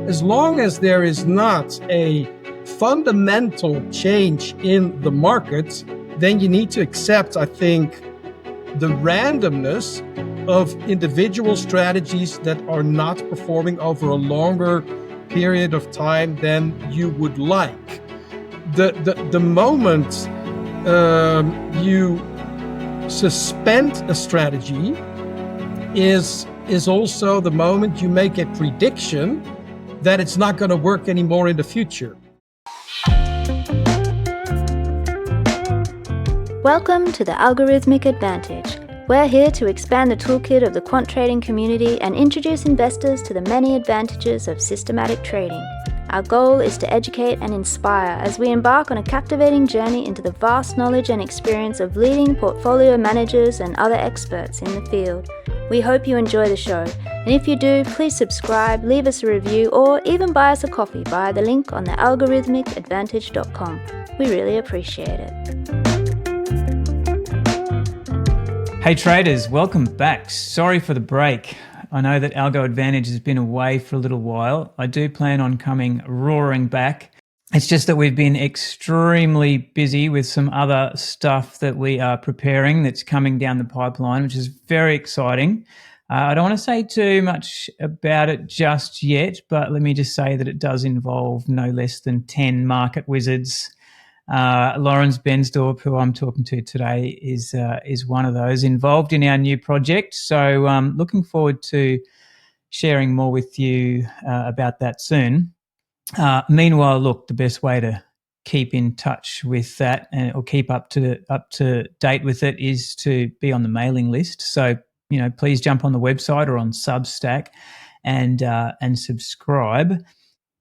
as long as there is not a fundamental change in the market, then you need to accept, I think, the randomness of individual strategies that are not performing over a longer period of time than you would like. The moment you suspend a strategy is also the moment you make a prediction that it's not going to work anymore in the future. Welcome to the Algorithmic Advantage. We're here to expand the toolkit of the quant trading community and introduce investors to the many advantages of systematic trading. Our goal is to educate and inspire as we embark on a captivating journey into the vast knowledge and experience of leading portfolio managers and other experts in the field. We hope you enjoy the show, and if you do, please subscribe, leave us a review, or even buy us a coffee via the link on the algorithmicadvantage.com. We really appreciate it. Hey traders, welcome back. Sorry for the break. I know that Algo Advantage has been away for a little while. I do plan on coming roaring back. It's just that we've been extremely busy with some other stuff that we are preparing that's coming down the pipeline, which is very exciting. I don't want to say too much about it just yet, but let me just say that it does involve no less than 10 market wizards. Laurens Bensdorp, who I'm talking to today, is one of those involved in our new project. So looking forward to sharing more with you about that soon. Meanwhile, look, the best way to keep in touch with that or keep up to date with it is to be on the mailing list. So, please jump on the website or on Substack and subscribe.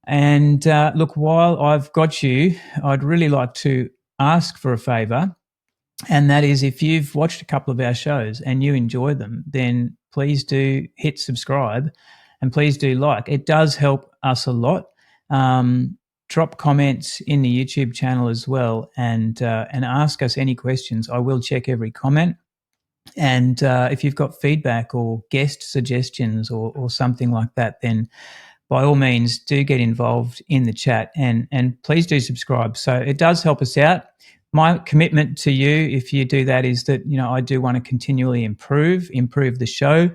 And look, while I've got you, I'd really like to ask for a favor, and that is if you've watched a couple of our shows and you enjoy them, then please do hit subscribe and please do like. It does help us a lot. Drop comments in the YouTube channel as well, and ask us any questions. I will check every comment. And if you've got feedback or guest suggestions or something like that, then by all means do get involved in the chat and please do subscribe. So it does help us out. My commitment to you, if you do that, is that, I do want to continually improve the show,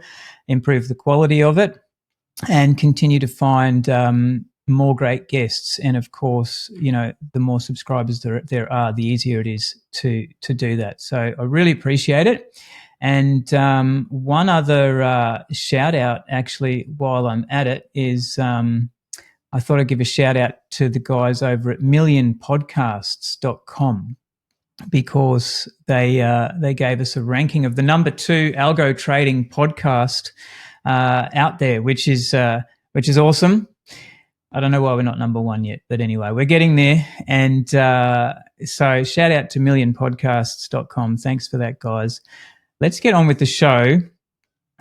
improve the quality of it, and continue to find more great guests. And of course, the more subscribers there are, the easier it is to do that. So I really appreciate it. And one other shout out, actually, while I'm at it, is I thought I'd give a shout out to the guys over at millionpodcasts.com, because they gave us a ranking of the number 2 algo trading podcast out there, which is awesome. I don't know why we're not number 1 yet, but anyway, we're getting there. And so shout out to millionpodcasts.com. Thanks for that, guys. Let's get on with the show.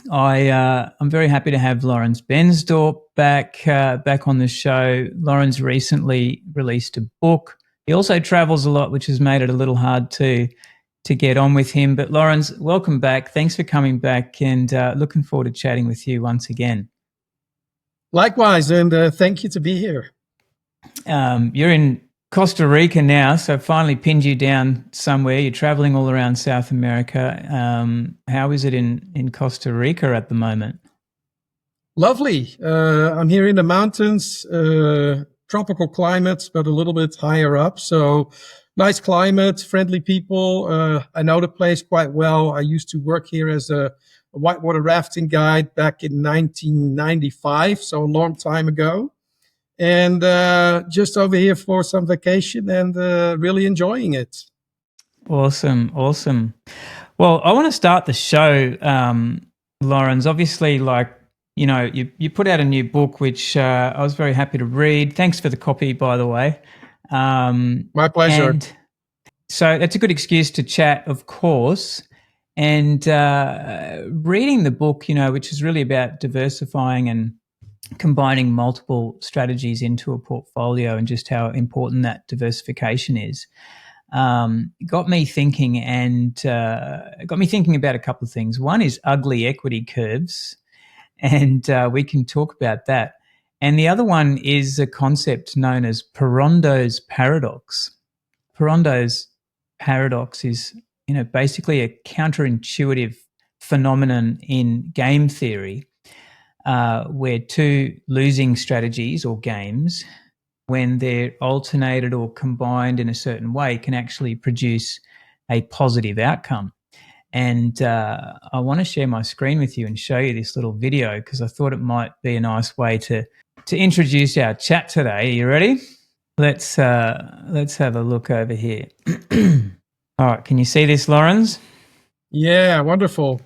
I'm very happy to have Laurens Bensdorp back on the show. Laurens recently released a book. He also travels a lot, which has made it a little hard to get on with him. But Laurens, welcome back. Thanks for coming back, and looking forward to chatting with you once again. Likewise, and thank you to be here. You're in Costa Rica now, so finally pinned you down somewhere. You're traveling all around South America. How is it in Costa Rica at the moment? Lovely. I'm here in the mountains, tropical climate, but a little bit higher up. So nice climate, friendly people. I know the place quite well. I used to work here as a whitewater rafting guide back in 1995, so a long time ago. And just over here for some vacation and really enjoying it. Awesome. Well, I want to start the show, Laurens. Obviously, you put out a new book, which I was very happy to read. Thanks for the copy, by the way. My pleasure. And so that's a good excuse to chat, of course. And reading the book, which is really about diversifying and combining multiple strategies into a portfolio, and just how important that diversification is, got me thinking about a couple of things. One is ugly equity curves, and we can talk about that. And the other one is a concept known as Parrondo's paradox. Parrondo's paradox is, basically a counterintuitive phenomenon in game theory, where two losing strategies or games, when they're alternated or combined in a certain way, can actually produce a positive outcome. And I want to share my screen with you and show you this little video because I thought it might be a nice way to introduce our chat today. Are you ready? Let's have a look over here. All right, can you see this, Laurens? Yeah, wonderful.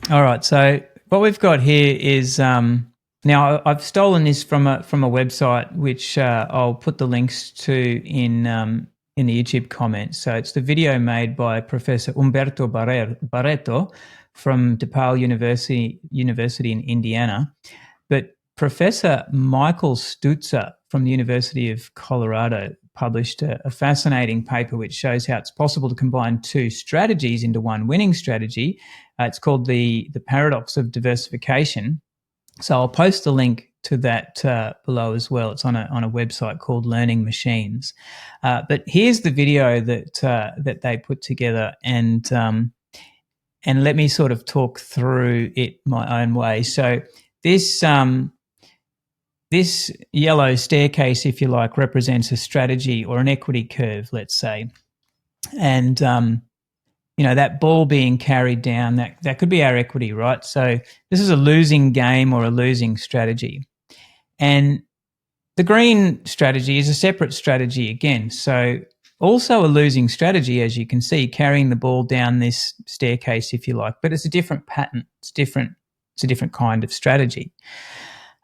All right, so what we've got here is now I've stolen this from a website which I'll put the links to in the YouTube comments. So it's the video made by Professor Umberto Barreto from DePaul University in Indiana, but Professor Michael Stutzer from the University of Colorado published a fascinating paper which shows how it's possible to combine two strategies into one winning strategy. It's called the Paradox of Diversification. So I'll post a link to that below as well. It's on a website called Learning Machines. But here's the video that they put together, and let me sort of talk through it my own way. So this yellow staircase, if you like, represents a strategy or an equity curve, let's say. And, that ball being carried down, that could be our equity, right? So this is a losing game or a losing strategy. And the green strategy is a separate strategy again. So also a losing strategy, as you can see, carrying the ball down this staircase, if you like, but it's a different pattern. It's different. It's a different kind of strategy.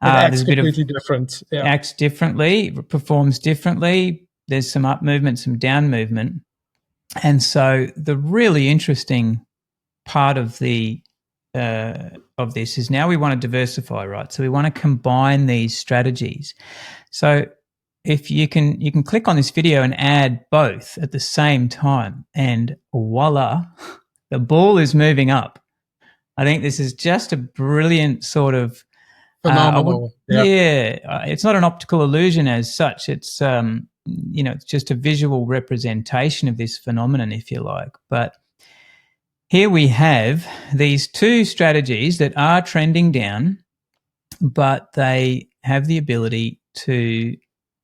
Acts completely different. Yeah. Acts differently, performs differently. There's some up movement, some down movement. And so the really interesting part of this is now we want to diversify, right? So we want to combine these strategies. So if you can click on this video and add both at the same time, and voila, the ball is moving up. I think this is just a brilliant sort of phenomenal. It's not an optical illusion as such. It's it's just a visual representation of this phenomenon, if you like. But here we have these two strategies that are trending down, but they have the ability to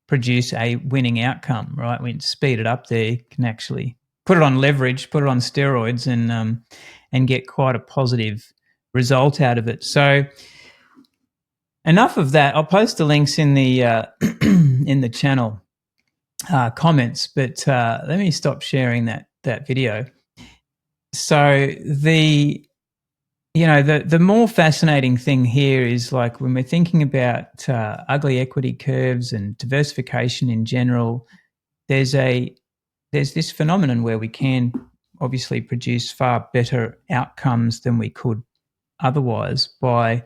produce a winning outcome, right? We can speed it up there. You can actually put it on leverage, put it on steroids, and get quite a positive result out of it. So enough of that. I'll post the links in the in the channel comments, but let me stop sharing that video. So the more fascinating thing here is, like, when we're thinking about ugly equity curves and diversification in general, there's this phenomenon where we can obviously produce far better outcomes than we could otherwise by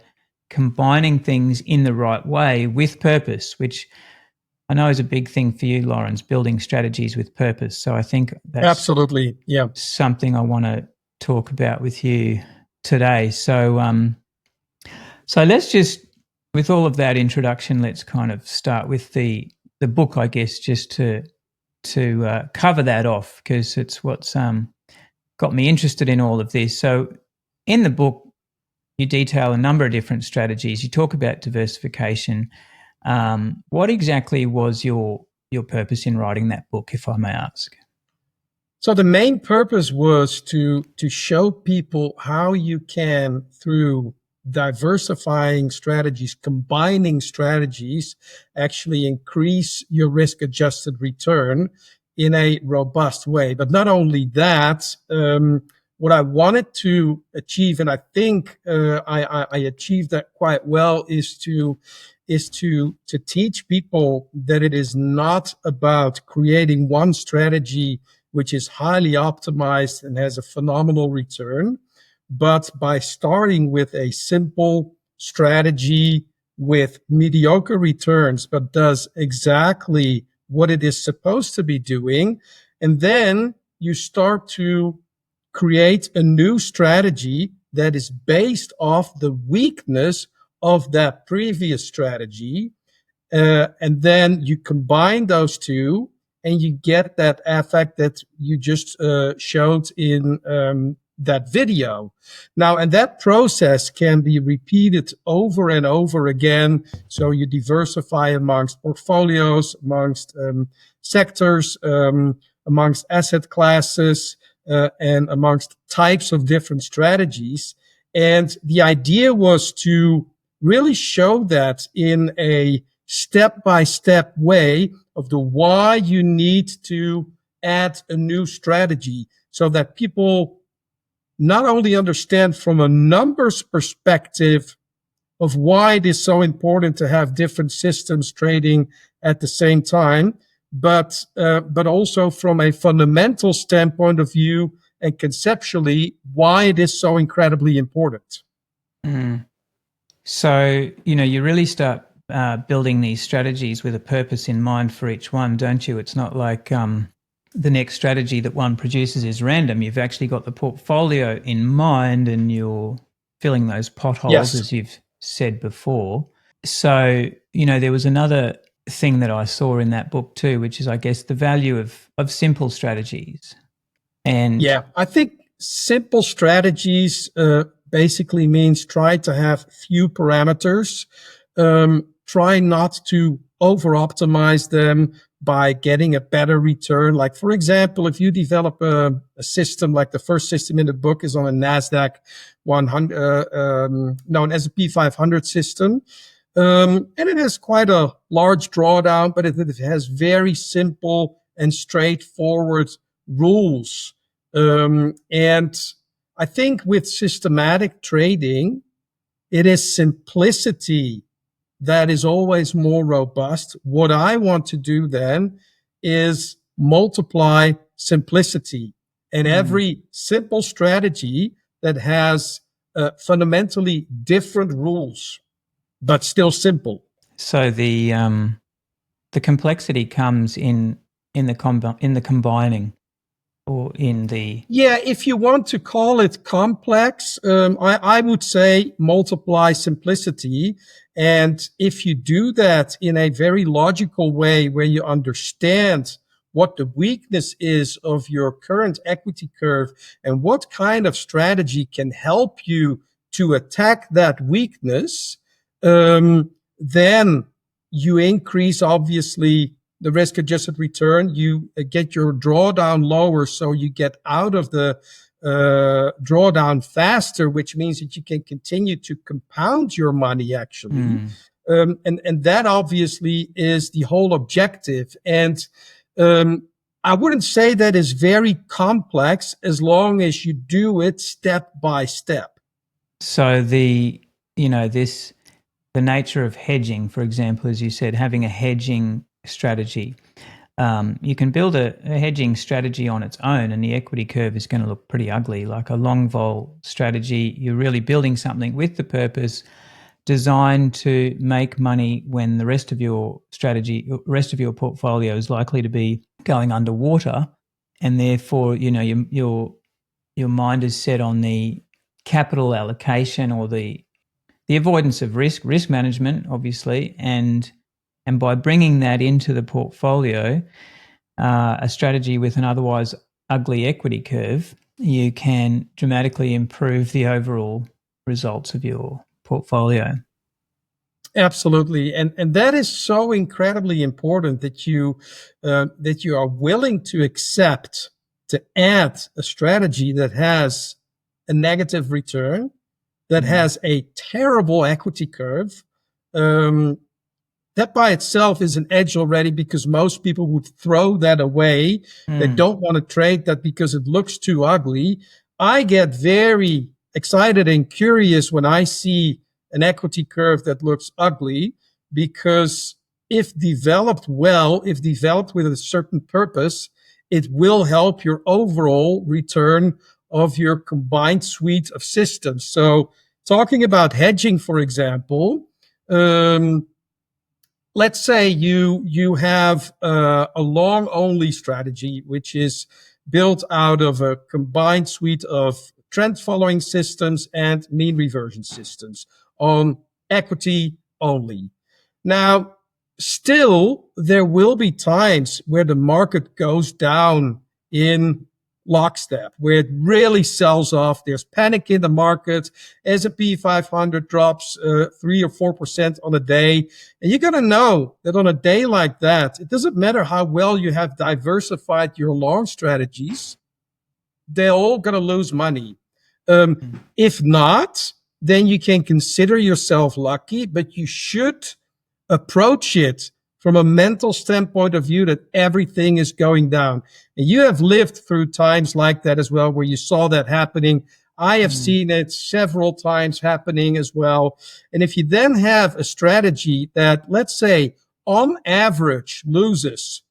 combining things in the right way with purpose, which I know is a big thing for you, Laurens, building strategies with purpose. So I think that's absolutely, yeah, something I want to talk about with you today. So let's just, with all of that introduction, let's kind of start with the book, I guess, just to cover that off, because it's what's got me interested in all of this. So in the book, you detail a number of different strategies. You talk about diversification. What exactly was your purpose in writing that book, if I may ask? So the main purpose was to show people how you can, through diversifying strategies, combining strategies, actually increase your risk-adjusted return in a robust way. But not only that, what I wanted to achieve, and I think I achieved that quite well, is to teach people that it is not about creating one strategy which is highly optimized and has a phenomenal return, but by starting with a simple strategy with mediocre returns, but does exactly what it is supposed to be doing. And then you start to create a new strategy that is based off the weakness of that previous strategy. And then you combine those two and you get that effect that you just showed in that video. Now, and that process can be repeated over and over again. So you diversify amongst portfolios, amongst sectors, amongst asset classes, and amongst types of different strategies. And the idea was to really show that in a step-by-step way of the why you need to add a new strategy so that people not only understand from a numbers perspective of why it is so important to have different systems trading at the same time, but also from a fundamental standpoint of view and conceptually why it is so incredibly important. Mm. So, you really start building these strategies with a purpose in mind for each one, don't you? It's not like the next strategy that one produces is random. You've actually got the portfolio in mind and you're filling those potholes, Yes. as you've said before. So, there was another thing that I saw in that book too, which is, I guess, the value of simple strategies. And yeah, I think simple strategies basically means try to have few parameters, try not to over optimize them by getting a better return. Like, for example, if you develop a system, like the first system in the book is on a NASDAQ 100, an S&P 500 system. And it has quite a large drawdown, but it has very simple and straightforward rules. And I think with systematic trading, it is simplicity that is always more robust. What I want to do then is multiply simplicity, and every simple strategy that has fundamentally different rules, but still simple. So the complexity comes in the combining, or in the... Yeah, if you want to call it complex, I would say multiply simplicity. And if you do that in a very logical way where you understand what the weakness is of your current equity curve and what kind of strategy can help you to attack that weakness, then you increase, obviously, the risk-adjusted return. You get your drawdown lower, so you get out of the drawdown faster, which means that you can continue to compound your money, actually. And that obviously is the whole objective. And I wouldn't say that is very complex as long as you do it step by step. So the nature of hedging, for example, as you said, having a hedging strategy. You can build a hedging strategy on its own and the equity curve is going to look pretty ugly. Like a long vol strategy, you're really building something with the purpose designed to make money when the rest of your portfolio is likely to be going underwater, and therefore, your mind is set on the capital allocation or the avoidance of risk management, obviously, and by bringing that into the portfolio, a strategy with an otherwise ugly equity curve, you can dramatically improve the overall results of your portfolio. Absolutely, and that is so incredibly important that you are willing to accept to add a strategy that has a negative return, that has a terrible equity curve. That by itself is an edge already, because most people would throw that away. They don't want to trade that because it looks too ugly. I get very excited and curious when I see an equity curve that looks ugly, because if developed well, if developed with a certain purpose, it will help your overall return of your combined suite of systems. So talking about hedging, for example, let's say you have a long only strategy, which is built out of a combined suite of trend following systems and mean reversion systems on equity only. Now, still, there will be times where the market goes down in lockstep, where it really sells off. There's panic in the market. S&P 500 drops 3 or 4% on a day. And you're going to know that on a day like that, it doesn't matter how well you have diversified your long strategies, they're all going to lose money. If not, then you can consider yourself lucky, but you should approach it from a mental standpoint of view that everything is going down. And you have lived through times like that as well, where you saw that happening. I have seen it several times happening as well. And if you then have a strategy that, let's say, on average loses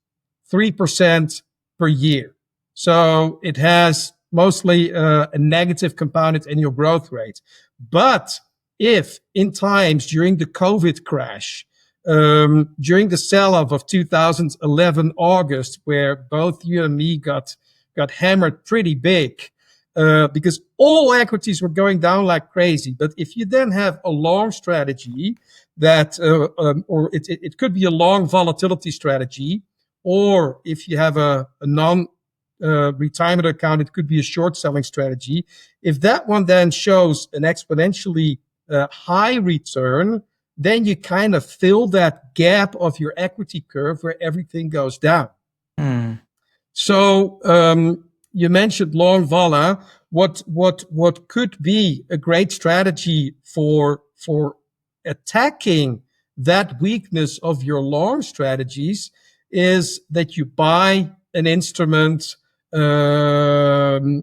3% per year, so it has mostly a negative compounded annual growth rate. But if in times during the COVID crash, during the sell-off of 2011 August, where both you and me got hammered pretty big, because all equities were going down like crazy. But if you then have a long strategy that, or it could be a long volatility strategy, or if you have a retirement account, it could be a short selling strategy. If that one then shows an exponentially high return, then you kind of fill that gap of your equity curve where everything goes down. So you mentioned long vola. What could be a great strategy for attacking that weakness of your long strategies is that you buy an instrument for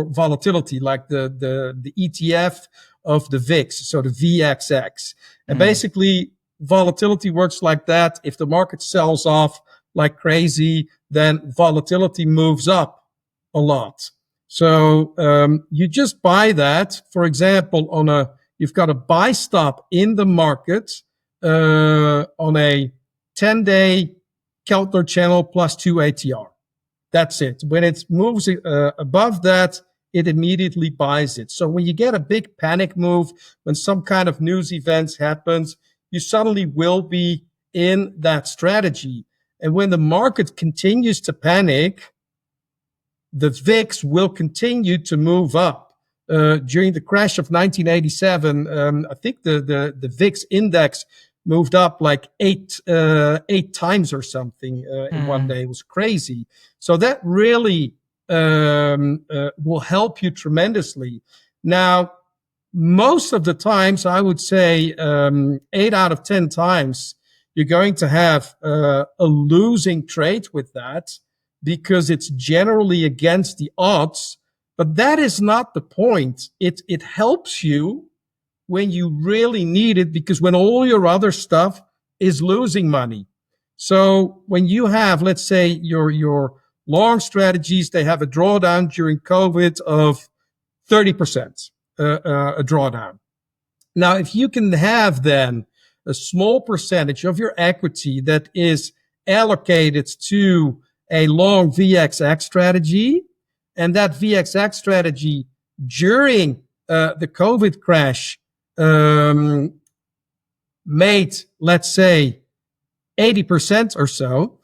volatility, like the ETF of the VIX, so the VXX. And basically, volatility works like that. If the market sells off like crazy, then volatility moves up a lot. So you just buy that. For example, you've got a buy stop in the market on a 10-day Keltner channel plus 2 ATR. That's it. When it moves above that, it immediately buys it. So when you get a big panic move, when some kind of news event happens, you suddenly will be in that strategy. And when the market continues to panic, the VIX will continue to move up. During the crash of 1987, I think the VIX index moved up like eight times or something in one day. It was crazy. So that really will help you tremendously. Now, most of the times, I would say 8 out of 10 times, you're going to have a losing trade with that because it's generally against the odds. But that is not the point. It helps you when you really need it, because when all your other stuff is losing money. So when you have, let's say, your long strategies, they have a drawdown during COVID of 30%, a drawdown. Now, if you can have then a small percentage of your equity that is allocated to a long VXX strategy, and that VXX strategy during the COVID crash made, let's say, 80% or so,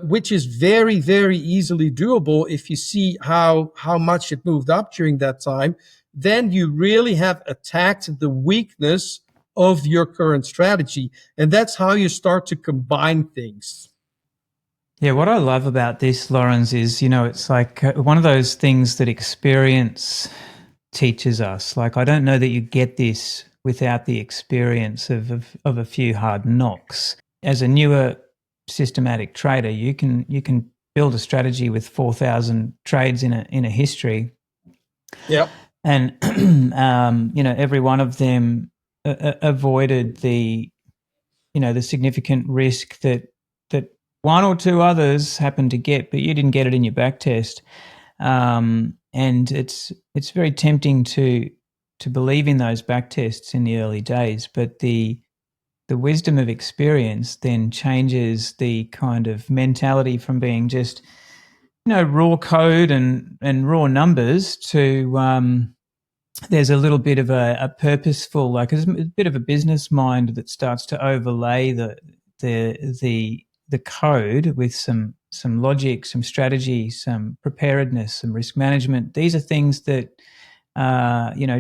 which is very, very easily doable if you see how much it moved up during that time, then you really have attacked the weakness of your current strategy. And that's how you start to combine things. Yeah, what I love about this, Laurens, is, it's like one of those things that experience teaches us. Like, I don't know that you get this without the experience of a few hard knocks. As a newer systematic trader, you can build a strategy with 4,000 trades in a history. Yep. And every one of them avoided the significant risk that one or two others happened to get, but you didn't get it in your back test. And it's very tempting to believe in those back tests in the early days, but the wisdom of experience then changes the kind of mentality from being just, raw code and raw numbers to there's a little bit of a purposeful, like a bit of a business mind that starts to overlay the code with some logic, some strategy, some preparedness, some risk management. These are things that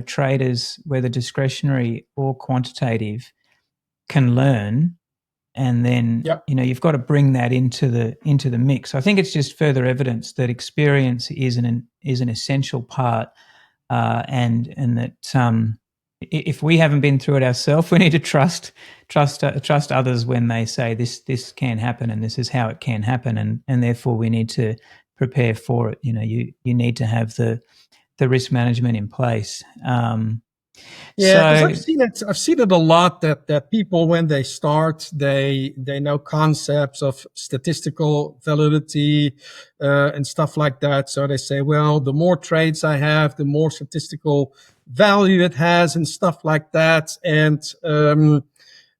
traders, whether discretionary or quantitative, can learn. And then you've got to bring that into the mix. I think it's just further evidence that experience is an essential part. And that if we haven't been through it ourselves, we need to trust others when they say this can happen and this is how it can happen, and therefore we need to prepare for it. You need to have the risk management in place. Yeah, because I've seen it a lot that people, when they start, they know concepts of statistical validity and stuff like that. So they say, well, the more trades I have, the more statistical value it has and stuff like that. And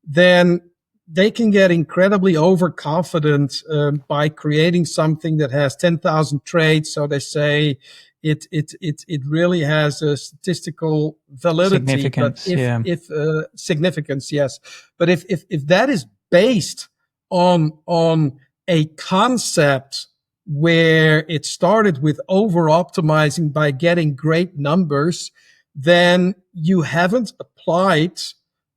then they can get incredibly overconfident by creating something that has 10,000 trades. So they say it really has a statistical validity. Significance, if significance, yes. But if that is based on a concept where it started with over optimizing by getting great numbers, then you haven't applied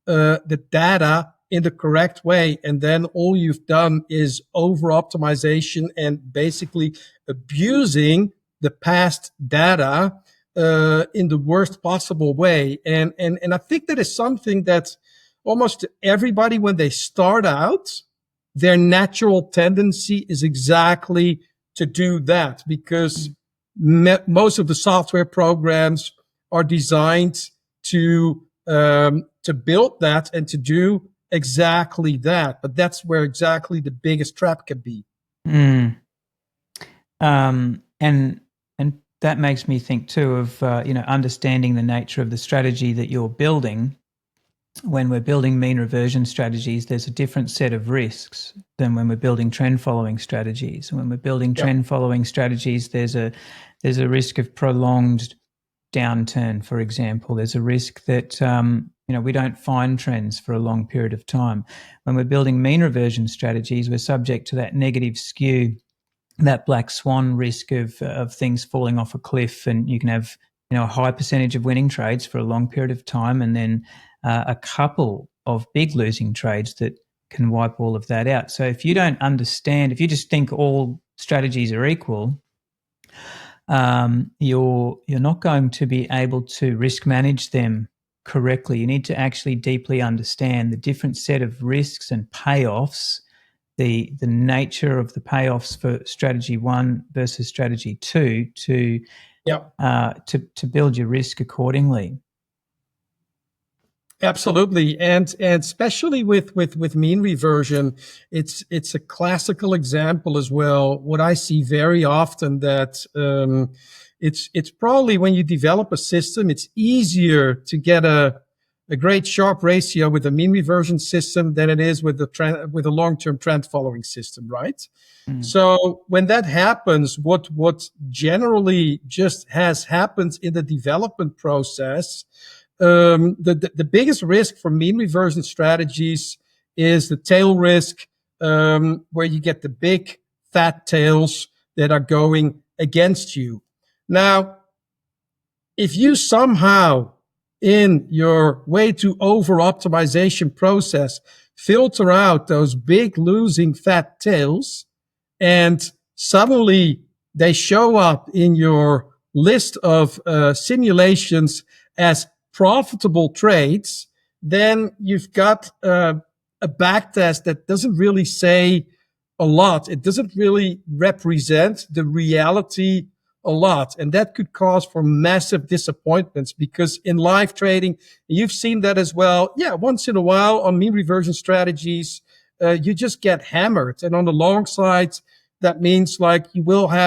the data in the correct way. And then all you've done is over optimization and basically abusing the past data in the worst possible way. And I think that is something that almost everybody, when they start out, their natural tendency is exactly to do that, because most of the software programs are designed to build that and to do exactly that. But that's where exactly the biggest trap can be. And that makes me think too of understanding the nature of the strategy that you're building. When we're building mean reversion strategies, there's a different set of risks than when we're building trend following strategies. And when we're building trend following strategies, there's a risk of prolonged downturn, for example. There's a risk that we don't find trends for a long period of time. When we're building mean reversion strategies, we're subject to that negative skew, that black swan risk of things falling off a cliff, and you can have a high percentage of winning trades for a long period of time, and then a couple of big losing trades that can wipe all of that out. So if you don't understand, if you just think all strategies are equal, you're not going to be able to risk manage them correctly. You need to actually deeply understand the different set of risks and payoffs, the nature of the payoffs for strategy 1 versus strategy 2 to build your risk accordingly. Absolutely. And especially with mean reversion, it's a classical example as well. What I see very often that, it's probably when you develop a system, it's easier to get a great Sharpe ratio with a mean reversion system than it is with a long-term trend following system, right? So when that happens, what generally just has happened in the development process, the biggest risk for mean reversion strategies is the tail risk, where you get the big fat tails that are going against you. Now, if you somehow in your way to over optimization process filter out those big losing fat tails, and suddenly they show up in your list of simulations as profitable trades, then you've got a backtest that doesn't really say a lot. It doesn't really represent the reality a lot. And that could cause for massive disappointments, because in live trading, you've seen that as well. Yeah, once in a while on mean reversion strategies, you just get hammered. And on the long side, that means like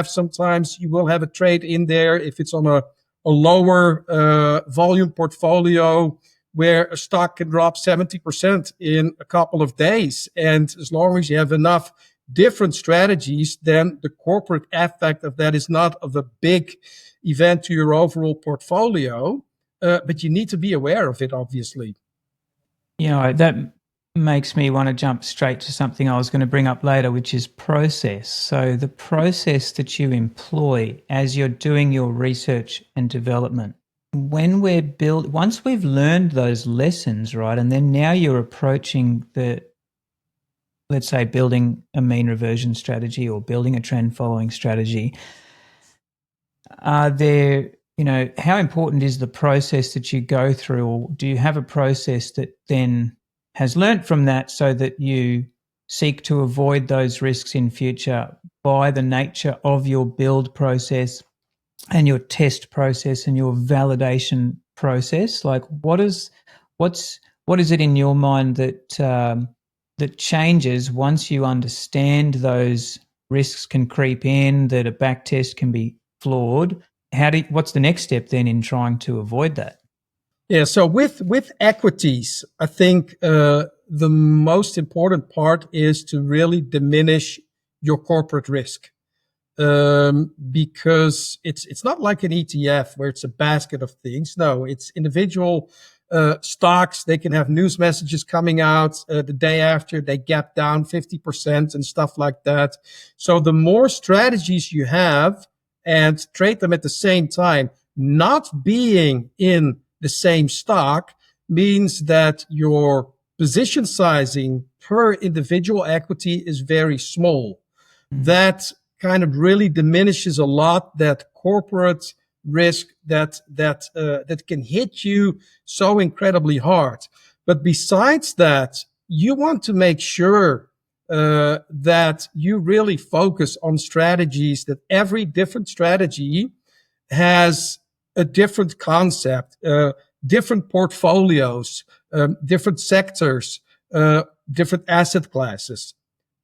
sometimes you will have a trade in there if it's on a lower volume portfolio where a stock can drop 70% in a couple of days. And as long as you have enough different strategies, then the corporate effect of that is not of a big event to your overall portfolio. but you need to be aware of it, obviously. That makes me want to jump straight to something I was going to bring up later, which is process. So the process that you employ as you're doing your research and development, when once we've learned those lessons, right, and then now you're approaching let's say building a mean reversion strategy or building a trend following strategy, are there, how important is the process that you go through, or do you have a process that then has learnt from that so that you seek to avoid those risks in future by the nature of your build process and your test process and your validation process? Like, what is it in your mind that changes once you understand those risks can creep in, that a back test can be flawed? What's the next step then in trying to avoid that? Yeah, so with equities, I think the most important part is to really diminish your corporate risk, because it's not like an ETF where it's a basket of things. No, it's individual stocks. They can have news messages coming out the day after, they gap down 50% and stuff like that. So the more strategies you have and trade them at the same time, not being in the same stock, means that your position sizing per individual equity is very small. That kind of really diminishes a lot that corporate risk that can hit you so incredibly hard. But besides that, you want to make sure that you really focus on strategies, that every different strategy has a different concept, different portfolios, different sectors, different asset classes.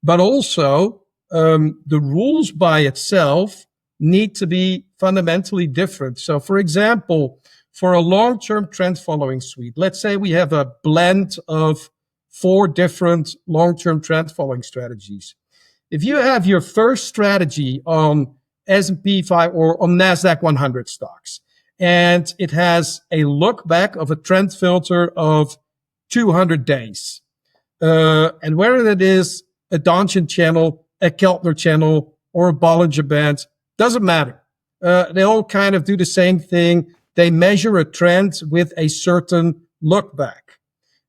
But also, the rules by itself need to be fundamentally different. So, for example, for a long-term trend following suite, let's say we have a blend of 4 different long-term trend following strategies. If you have your first strategy on S&P 5 or on NASDAQ 100 stocks, and it has a look back of a trend filter of 200 days, and whether it is a Donchian channel, a Keltner channel, or a Bollinger Band, doesn't matter. They all kind of do the same thing. They measure a trend with a certain look back.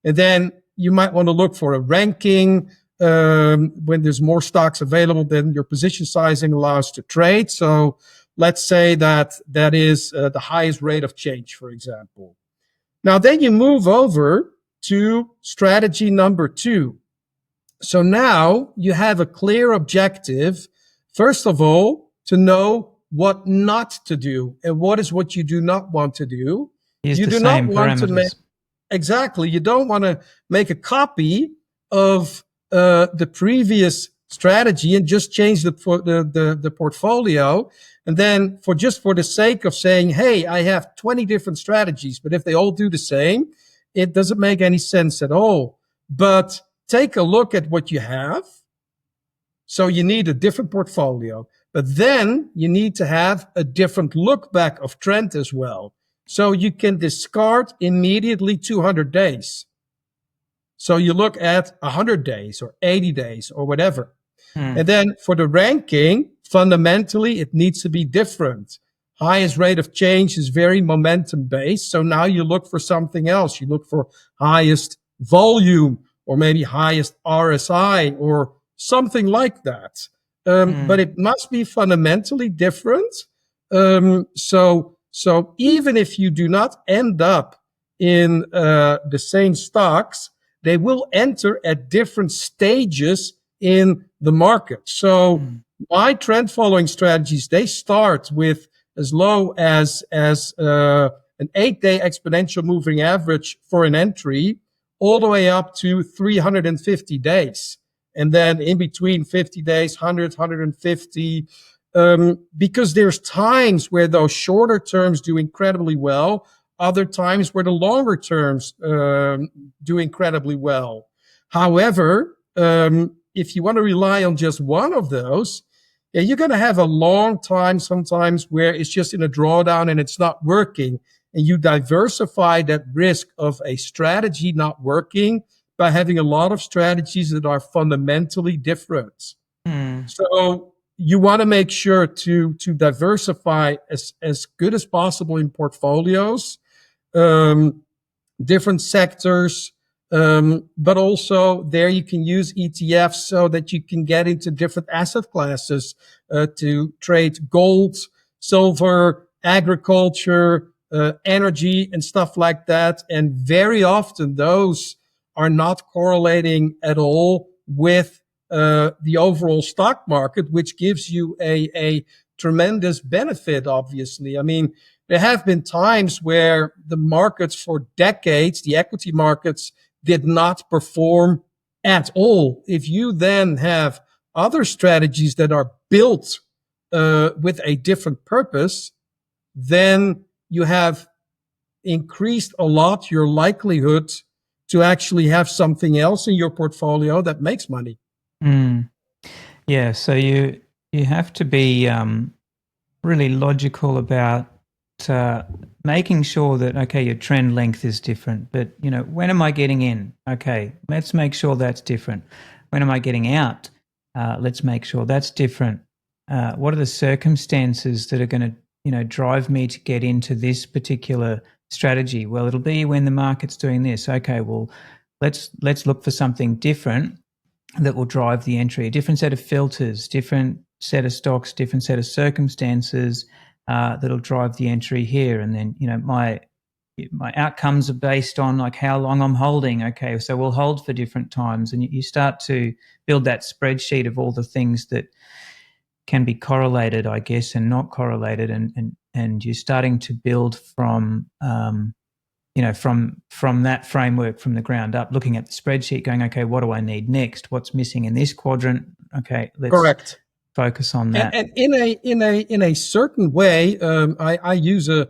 And then you might want to look for a ranking. When there's more stocks available than your position sizing allows to trade. So let's say that is the highest rate of change, for example. Now then you move over to strategy number 2. So now you have a clear objective, first of all, to know what not to do and what you do not want to do. You do not want to make, exactly, you don't want to make a copy of the previous strategy and just change the portfolio. And then for the sake of saying, hey, I have 20 different strategies, but if they all do the same, it doesn't make any sense at all. But take a look at what you have. So you need a different portfolio, but then you need to have a different look back of trend as well. So you can discard immediately 200 days. So you look at 100 days or 80 days or whatever. And then for the ranking, fundamentally, it needs to be different. Highest rate of change is very momentum based. So now you look for something else. You look for highest volume or maybe highest RSI or something like that. But it must be fundamentally different. So even if you do not end up in the same stocks, they will enter at different stages in the market. So my trend following strategies, they start with as low as an 8-day exponential moving average for an entry, all the way up to 350 days. And then in between 50 days, 100, 150, because there's times where those shorter terms do incredibly well, other times where the longer terms do incredibly well. However, if you want to rely on just one of those, you're going to have a long time sometimes where it's just in a drawdown and it's not working. and you diversify that risk of a strategy not working by having a lot of strategies that are fundamentally different. So you want to make sure to diversify as good as possible in portfolios, different sectors, but also there you can use ETFs so that you can get into different asset classes to trade gold, silver, agriculture, energy, and stuff like that. And very often those are not correlating at all with the overall stock market, which gives you a tremendous benefit, obviously. I mean, there have been times where the markets for decades, the equity markets, did not perform at all. If you then have other strategies that are built with a different purpose, then you have increased a lot your likelihood to actually have something else in your portfolio that makes money. Yeah, so you have to be really logical about making sure that, okay, your trend length is different, but, when am I getting in? Okay, let's make sure that's different. When am I getting out? Let's make sure that's different. What are the circumstances that are going to, drive me to get into this particular strategy? Well, it'll be when the market's doing this. Okay, well, let's look for something different that will drive the entry. A different set of filters, different set of stocks, different set of circumstances that'll drive the entry here. And then, my outcomes are based on like how long I'm holding. Okay, so we'll hold for different times, and you start to build that spreadsheet of all the things that can be correlated, I guess, and not correlated, and you're starting to build from from that framework from the ground up, looking at the spreadsheet, going, okay, what do I need next? What's missing in this quadrant? Okay, let's Correct. Focus on that. And in a certain way, I use a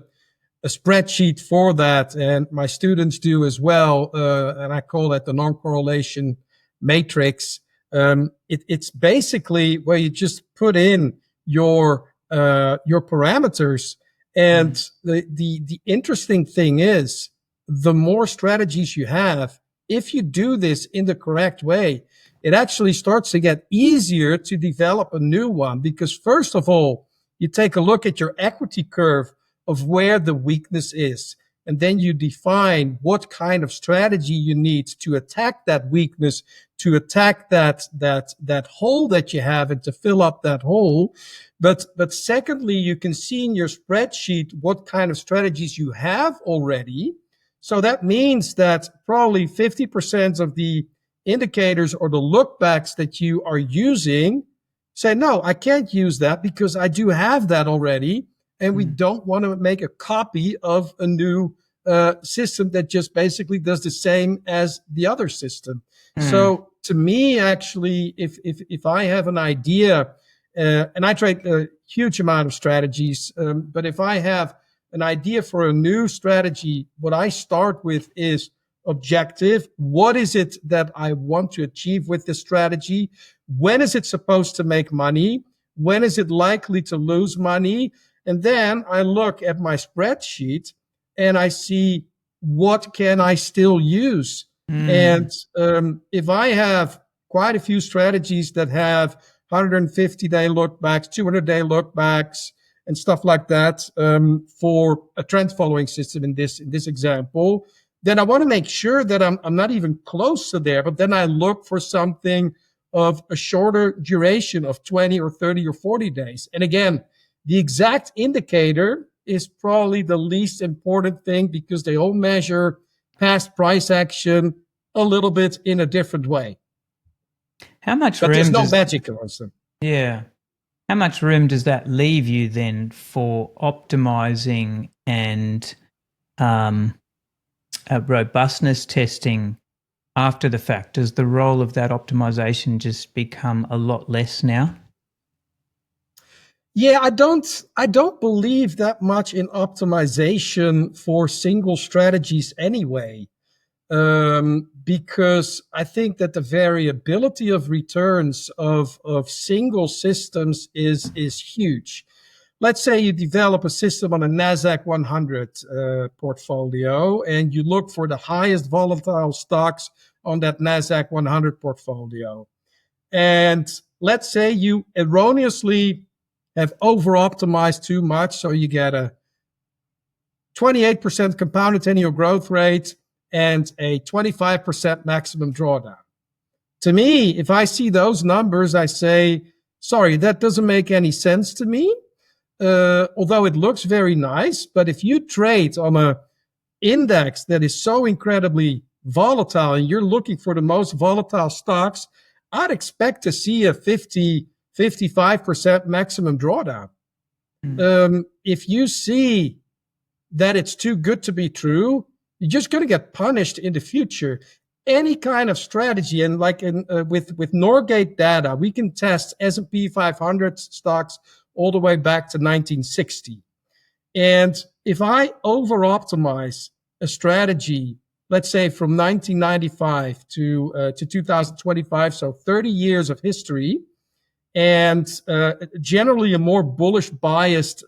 spreadsheet for that, and my students do as well. And I call that the non-correlation matrix. It's basically where you just put in your parameters. And the interesting thing is, the more strategies you have, if you do this in the correct way, it actually starts to get easier to develop a new one. Because first of all, you take a look at your equity curve of where the weakness is. And then you define what kind of strategy you need to attack that weakness, to attack that hole that you have, and to fill up that hole. But secondly, you can see in your spreadsheet what kind of strategies you have already. So that means that probably 50% of the indicators or the lookbacks that you are using say, no, I can't use that because I do have that already. And we don't want to make a copy of a new system that just basically does the same as the other system. So to me, actually, if I have an idea, and I trade a huge amount of strategies, but if I have an idea for a new strategy, what I start with is objective. What is it that I want to achieve with this strategy? When is it supposed to make money? When is it likely to lose money? And then I look at my spreadsheet and I see what can I still use. And if I have quite a few strategies that have 150-day lookbacks, 200-day lookbacks, and stuff like that, for a trend following system in this example, then I want to make sure that I'm not even close to there, but then I look for something of a shorter duration of 20 or 30 or 40 days. And again, the exact indicator is probably the least important thing because they all measure past price action a little bit in a different way. How much but room there's no magic in them. Yeah. How much room does that leave you then for optimizing and robustness testing after the fact? Does the role of that optimization just become a lot less now? Yeah, I don't believe that much in optimization for single strategies anyway, because I think that the variability of returns of single systems is huge. let's say you develop a system on a NASDAQ 100 portfolio, and you look for the highest volatile stocks on that NASDAQ 100 portfolio. And let's say you erroneously have over-optimized too much, so you get a 28% compounded annual growth rate and a 25% maximum drawdown. To me, if I see those numbers, I say, sorry, that doesn't make any sense to me. Although it looks very nice, but if you trade on a index that is so incredibly volatile and you're looking for the most volatile stocks, I'd expect to see a 55% maximum drawdown. If you see that it's too good to be true, you're just going to get punished in the future. Any kind of strategy, and like with Norgate data, we can test S&P 500 stocks all the way back to 1960. And if I over-optimize a strategy, let's say from 1995 to 2025, so 30 years of history, and generally a more bullish biased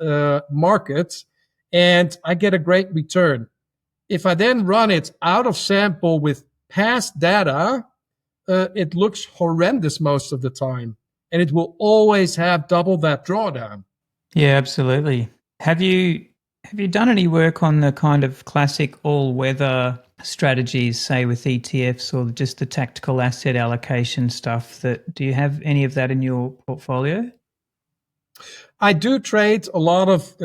market, and I get a great return. If I then run it out of sample with past data, it looks horrendous most of the time, and it will always have double that drawdown. Yeah, absolutely. Have you done any work on the kind of classic all-weather strategies, say with ETFs or just the tactical asset allocation stuff? Do you have any of that in your portfolio? I do trade a lot of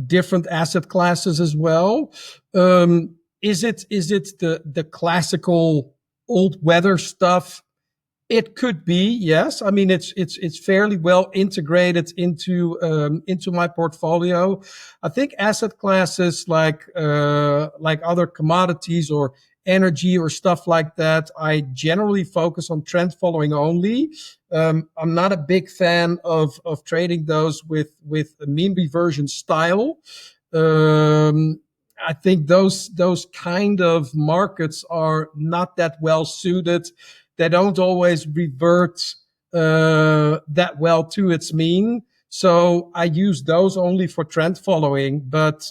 different asset classes as well. Is it the classical old weather stuff? It could be, yes. I mean, it's fairly well integrated into my portfolio. I think asset classes like other commodities or energy or stuff like that, I generally focus on trend following only. I'm not a big fan of trading those with a mean reversion style. I think those kind of markets are not that well suited. They don't always revert that well to its mean. So I use those only for trend following. But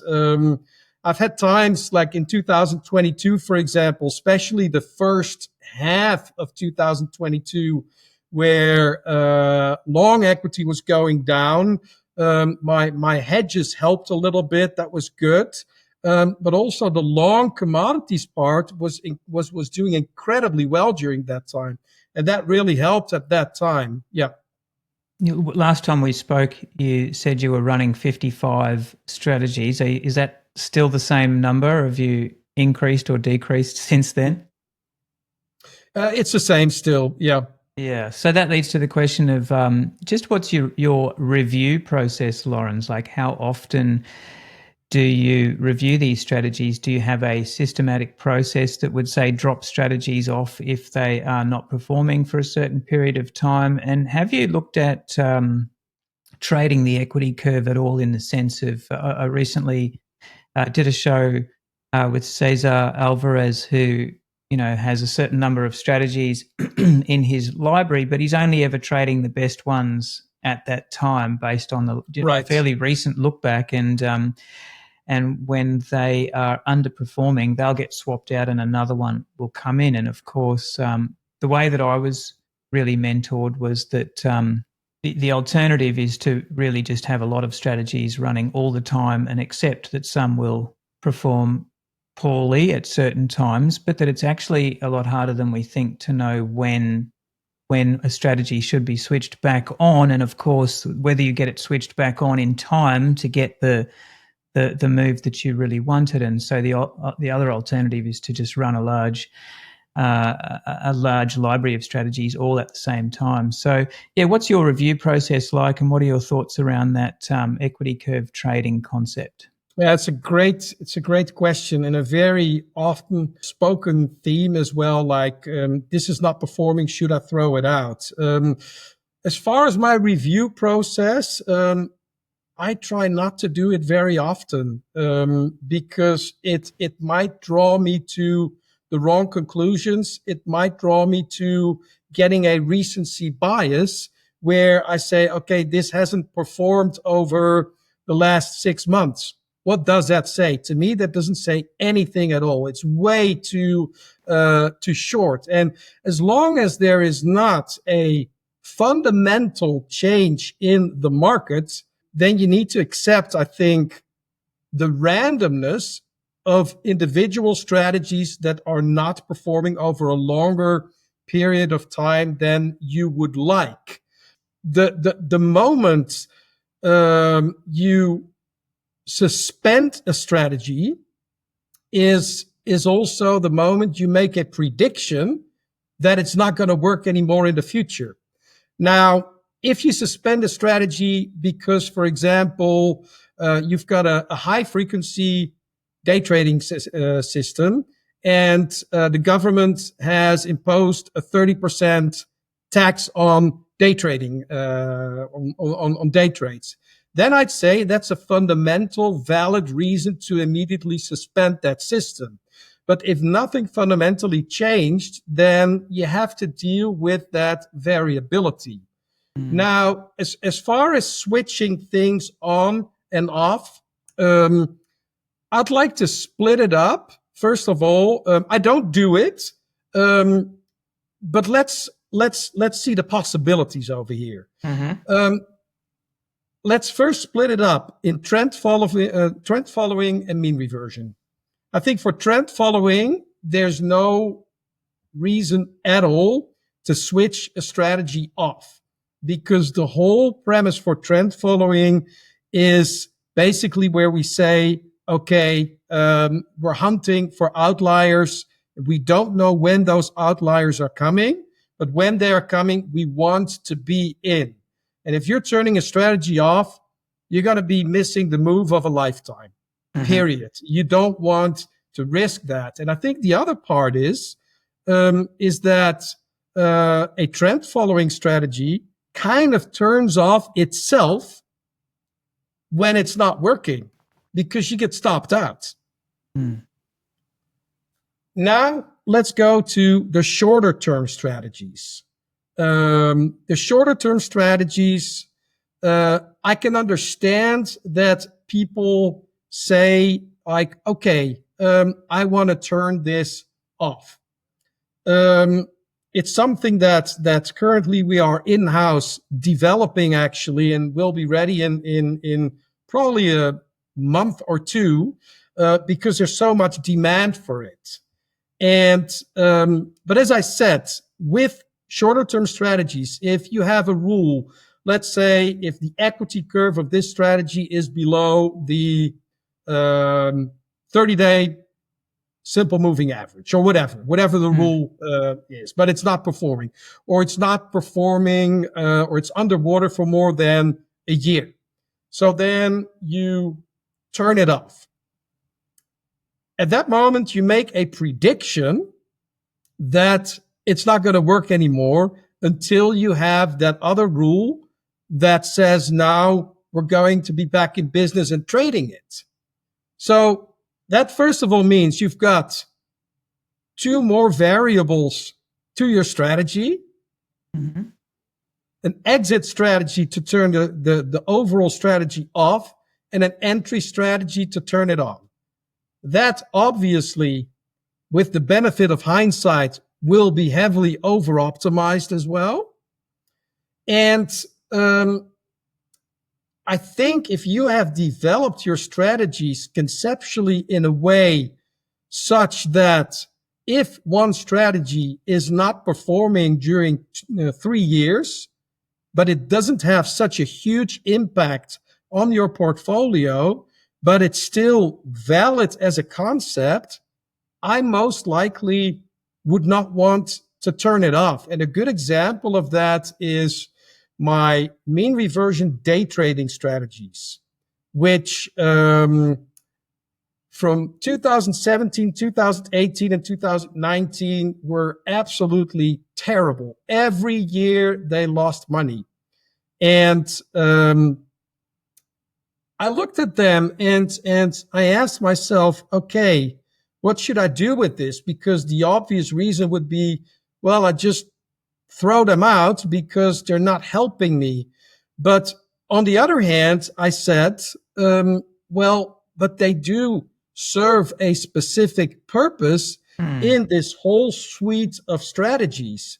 I've had times like in 2022, for example, especially the first half of 2022, where long equity was going down. My hedges helped a little bit. That was good. But also the long commodities part was doing incredibly well during that time. And that really helped at that time. Yeah. Last time we spoke, you said you were running 55 strategies. Is that still the same number? Have you increased or decreased since then? It's the same still. Yeah. Yeah. So that leads to the question of just what's your review process, Laurens? Like how often do you review these strategies? Do you have a systematic process that would say drop strategies off if they are not performing for a certain period of time? And have you looked at trading the equity curve at all, in the sense of I recently did a show with Cesar Alvarez, who has a certain number of strategies in his library, but he's only ever trading the best ones at that time based on the fairly recent look back. And when they are underperforming, they'll get swapped out and another one will come in. And of course, the way that I was really mentored was that the alternative is to really just have a lot of strategies running all the time and accept that some will perform poorly at certain times, but that it's actually a lot harder than we think to know when a strategy should be switched back on. And of course, whether you get it switched back on in time to get the move that you really wanted. And so the other alternative is to just run a large library of strategies all at the same time. So yeah, what's your review process like, and what are your thoughts around that equity curve trading concept? Yeah, it's a great question, and a very often spoken theme as well. Like, this is not performing. Should I throw it out? As far as my review process, I try not to do it very often, because it might draw me to the wrong conclusions. It might draw me to getting a recency bias where I say, okay, this hasn't performed over the last 6 months. What does that say? To me, that doesn't say anything at all. It's way too short. And as long as there is not a fundamental change in the market, then you need to accept, I think, the randomness of individual strategies that are not performing over a longer period of time than you would like. The moment you suspend a strategy is also the moment you make a prediction that it's not going to work anymore in the future. Now, if you suspend a strategy because, for example, you've got a high frequency day trading system, and the government has imposed a 30% tax on day trading, on day trades, then I'd say that's a fundamental, valid reason to immediately suspend that system. But if nothing fundamentally changed, then you have to deal with that variability. Now, as far as switching things on and off, I'd like to split it up. First of all, I don't do it, but let's see the possibilities over here. Let's first split it up in trend following and mean reversion. I think for trend following, there's no reason at all to switch a strategy off, because the whole premise for trend following is basically where we say, okay, we're hunting for outliers. We don't know when those outliers are coming, but when they are coming, we want to be in. And if you're turning a strategy off, you're going to be missing the move of a lifetime, period. You don't want to risk that. And I think the other part is that a trend following strategy kind of turns off itself when it's not working, because you get stopped out. Now, let's go to the shorter term strategies. The shorter term strategies, I can understand that people say, like, okay, I want to turn this off. It's something that currently we are in-house developing, actually, and will be ready in probably a month or two, because there's so much demand for it. And but as I said, with shorter term strategies, if you have a rule, let's say if the equity curve of this strategy is below the 30-day simple moving average, or whatever the rule is, but it's not performing, or it's underwater for more than a year. So then you turn it off. At that moment, you make a prediction that it's not going to work anymore until you have that other rule that says, now we're going to be back in business and trading it. So that, first of all, means you've got two more variables to your strategy, an exit strategy to turn the overall strategy off, and an entry strategy to turn it on. That obviously, with the benefit of hindsight, will be heavily over-optimized as well. And I think if you have developed your strategies conceptually in a way such that if one strategy is not performing during 3 years, but it doesn't have such a huge impact on your portfolio, but it's still valid as a concept, I most likely would not want to turn it off. And a good example of that is my mean reversion day trading strategies, which from 2017, 2018, and 2019 were absolutely terrible. Every year they lost money. And I looked at them and I asked myself, okay, what should I do with this? Because the obvious reason would be, well, I just throw them out because they're not helping me. But on the other hand, I said, but they do serve a specific purpose in this whole suite of strategies.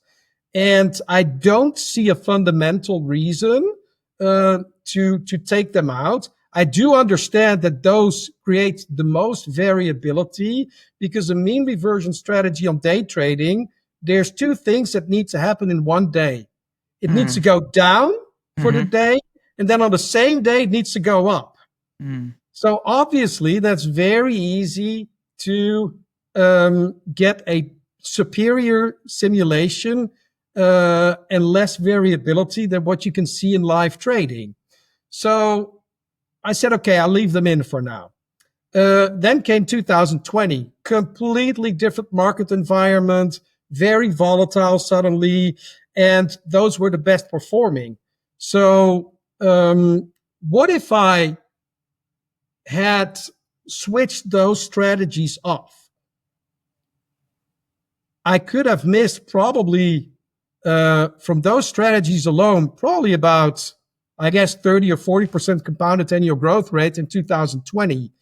And I don't see a fundamental reason to take them out. I do understand that those create the most variability, because a mean reversion strategy on day trading, there's two things that need to happen in one day. It needs to go down for the day, and then on the same day, it needs to go up. So obviously, that's very easy to get a superior simulation and less variability than what you can see in live trading. So I said, okay, I'll leave them in for now. Then came 2020, completely different market environment, very volatile suddenly, and those were the best performing. So what if I had switched those strategies off? I could have missed probably from those strategies alone, probably about, I guess, 30 or 40% compounded annual growth rate in 2020.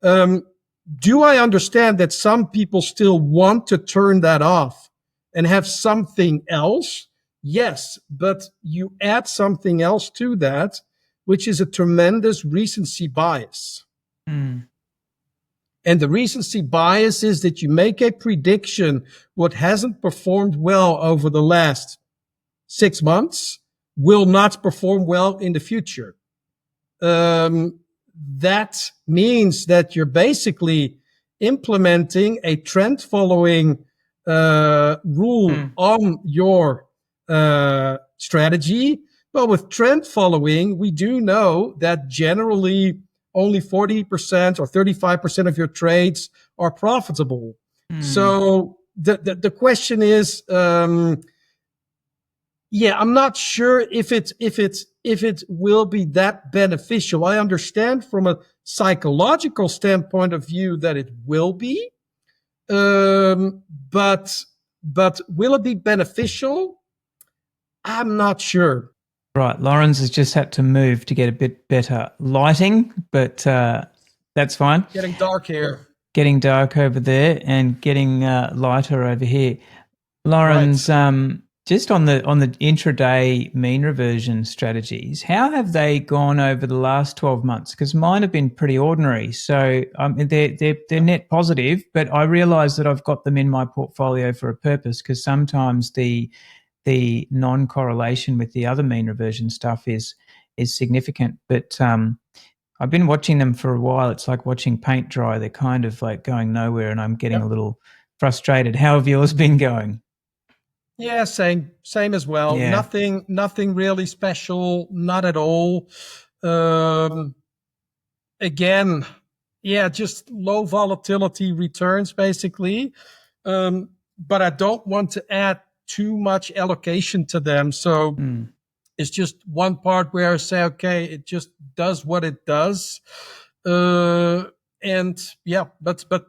Do I understand that some people still want to turn that off and have something else? Yes, but you add something else to that, which is a tremendous recency bias. And the recency bias is that you make a prediction what hasn't performed well over the last 6 months will not perform well in the future. That means that you're basically implementing a trend following rule on your strategy. But with trend following, we do know that generally only 40% or 35% of your trades are profitable. So the question is, I'm not sure if it will be that beneficial. I understand from a psychological standpoint of view that it will be, but will it be beneficial? I'm not sure. Right, Laurens has just had to move to get a bit better lighting, but that's fine. Getting dark here. Getting dark over there and getting lighter over here. Laurens, just on the intraday mean reversion strategies, how have they gone over the last 12 months? Because mine have been pretty ordinary. So they're net positive, but I realise that I've got them in my portfolio for a purpose, because sometimes the non-correlation with the other mean reversion stuff is significant. But I've been watching them for a while. It's like watching paint dry. They're kind of like going nowhere, and I'm getting a little frustrated. How have yours been going? Yeah, same as well. Yeah. Nothing really special, not at all. Again, just low volatility returns basically. But I don't want to add too much allocation to them. So it's just one part where I say, okay, it just does what it does. But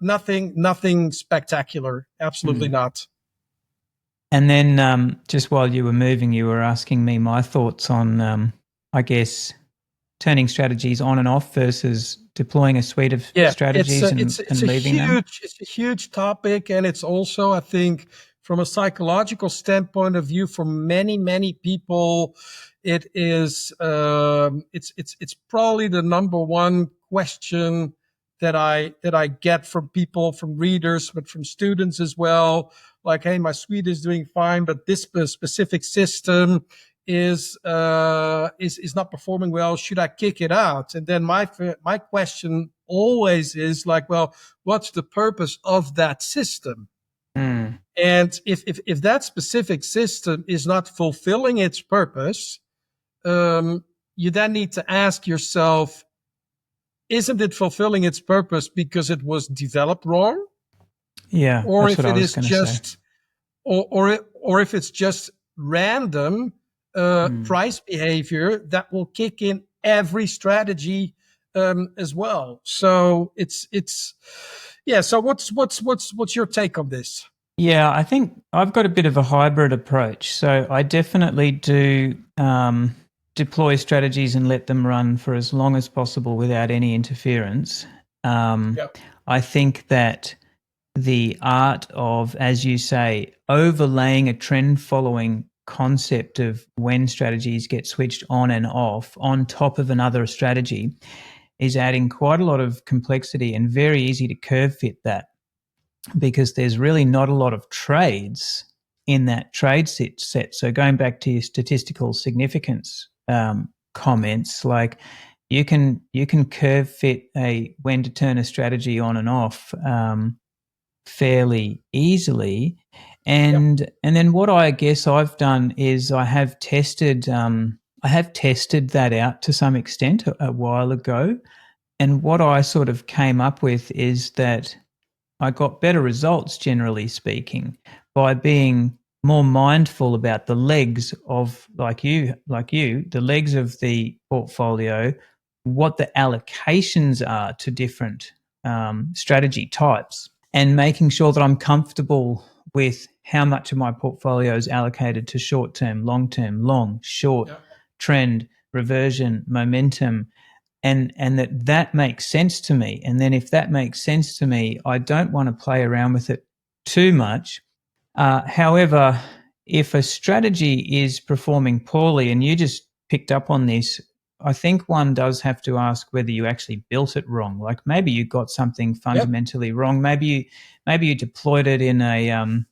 nothing spectacular. Absolutely not. And then just while you were moving, you were asking me my thoughts on, I guess, turning strategies on and off versus deploying a suite of strategies and leaving them. It's a huge topic, and it's also, I think, from a psychological standpoint of view, for many people, it is it's probably the number one question that I get from people, from readers, but from students as well. Like, hey, my suite is doing fine, but this specific system is not performing well. Should I kick it out? And then my question always is like, well, what's the purpose of that system? And if that specific system is not fulfilling its purpose, you then need to ask yourself, isn't it fulfilling its purpose because it was developed wrong? Yeah. Or if it is just, or if it's just random price behavior that will kick in every strategy as well. So So what's your take on this? Yeah, I think I've got a bit of a hybrid approach. So I definitely do deploy strategies and let them run for as long as possible without any interference. I think that the art of, as you say, overlaying a trend following concept of when strategies get switched on and off on top of another strategy is adding quite a lot of complexity and very easy to curve fit that, because there's really not a lot of trades in that trade set. So going back to your statistical significance comments, like you can curve fit a when to turn a strategy on and off fairly easily. And then what I guess I've done is I have tested that out to some extent a while ago. And what I sort of came up with is that I got better results, generally speaking, by being more mindful about the legs of, like you, the legs of the portfolio, what the allocations are to different strategy types, and making sure that I'm comfortable with how much of my portfolio is allocated to short-term, long-term, long, short, trend, reversion, momentum, and that makes sense to me. And then if that makes sense to me, I don't want to play around with it too much. However, if a strategy is performing poorly, and you just picked up on this, I think one does have to ask whether you actually built it wrong. Like maybe you got something fundamentally wrong. Maybe you deployed it in an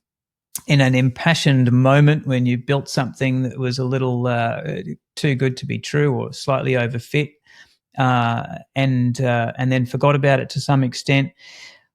impassioned moment when you built something that was a little too good to be true or slightly overfit, and then forgot about it to some extent.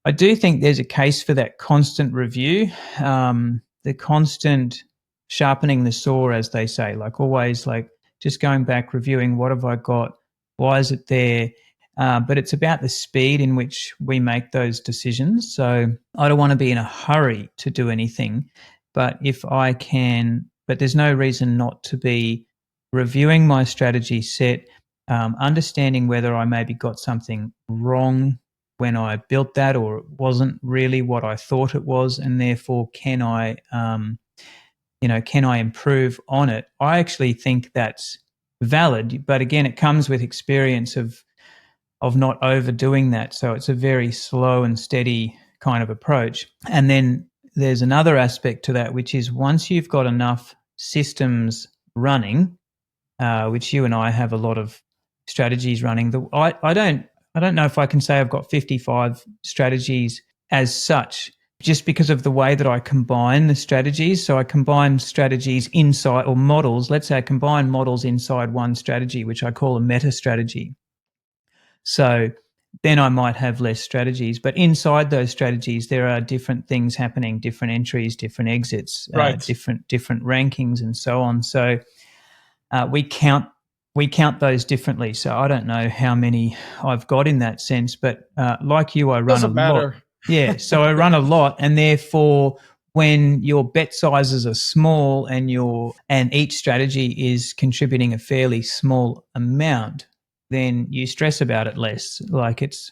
I do think there's a case for that constant review, the constant sharpening the saw, as they say, like always, like just going back, reviewing what have I got, why is it there? But it's about the speed in which we make those decisions. So I don't want to be in a hurry to do anything, but if I can, but there's no reason not to be reviewing my strategy set, understanding whether I maybe got something wrong when I built that, or it wasn't really what I thought it was, and therefore can I improve on it? I actually think that's valid, but again, it comes with experience of not overdoing that. So it's a very slow and steady kind of approach. And then there's another aspect to that, which is once you've got enough systems running, which you and I have a lot of strategies running. I don't know if I can say I've got 55 strategies as such, just because of the way that I combine the strategies. So I combine strategies inside, or models. Let's say I combine models inside one strategy, which I call a meta strategy. So then I might have less strategies, but inside those strategies, there are different things happening, different entries, different exits, different rankings, and so on. So we count those differently. So I don't know how many I've got in that sense, but like you, I run a lot. Yeah, so I run a lot, and therefore when your bet sizes are small and each strategy is contributing a fairly small amount, then you stress about it less. Like it's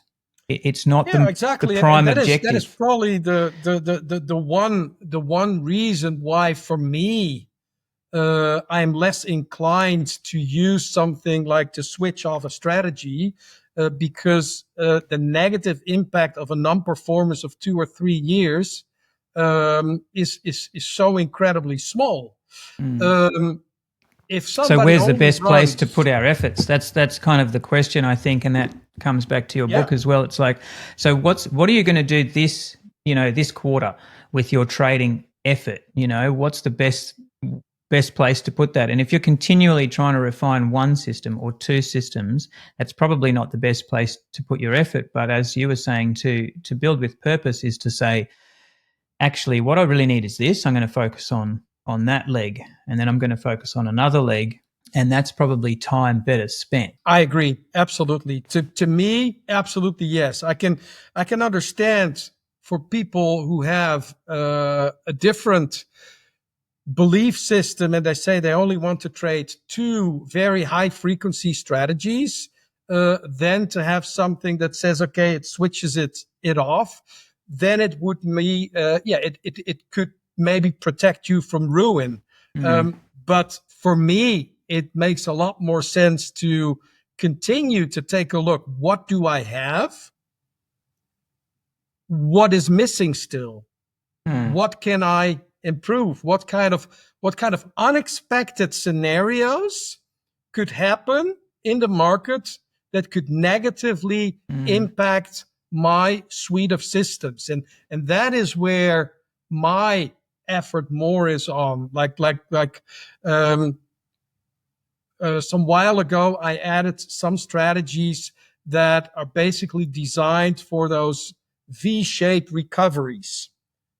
not the prime objective. That is probably the one reason why, for me, I'm less inclined to use something like to switch off a strategy, because the negative impact of a non-performance of 2 or 3 years is so incredibly small. So where's the best place to put our efforts? That's kind of the question, I think, and that comes back to your book as well. It's like, so what are you going to do this quarter with your trading effort? What's the best place to put that? And if you're continually trying to refine one system or two systems, that's probably not the best place to put your effort. But as you were saying, to build with purpose is to say, actually, what I really need is this. I'm going to focus on that leg, and then I'm going to focus on another leg, and that's probably time better spent. I agree, absolutely. To me, absolutely yes. I can understand for people who have a different belief system, and they say they only want to trade 2 very high frequency strategies, then to have something that says, okay, it switches it off, then it would it could maybe protect you from ruin. But for me, it makes a lot more sense to continue to take a look. What do I have? What is missing still? What can I improve? What kind of unexpected scenarios could happen in the market that could negatively impact my suite of systems? And that is where my effort more is on. Some while ago, I added some strategies that are basically designed for those V-shaped recoveries.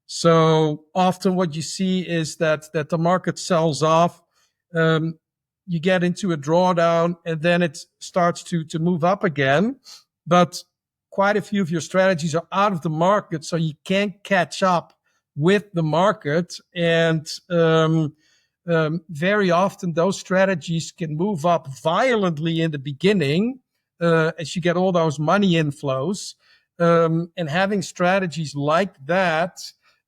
So often what you see is that the market sells off. You get into a drawdown and then it starts to move up again. But quite a few of your strategies are out of the market, so you can't catch up with the market. And very often those strategies can move up violently in the beginning as you get all those money inflows. And having strategies like that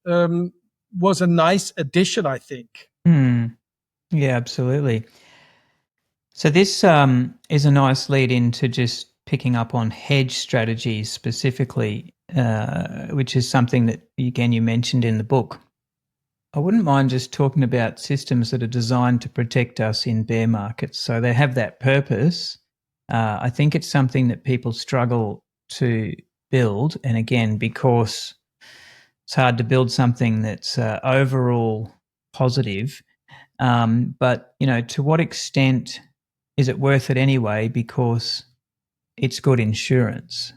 was a nice addition, I think. Yeah, absolutely. So this is a nice lead into just picking up on hedge strategies specifically, which is something that, again, you mentioned in the book. I wouldn't mind just talking about systems that are designed to protect us in bear markets. So they have that purpose. I think it's something that people struggle to build. And again, because it's hard to build something that's overall positive. But, to what extent is it worth it anyway? Because it's good insurance.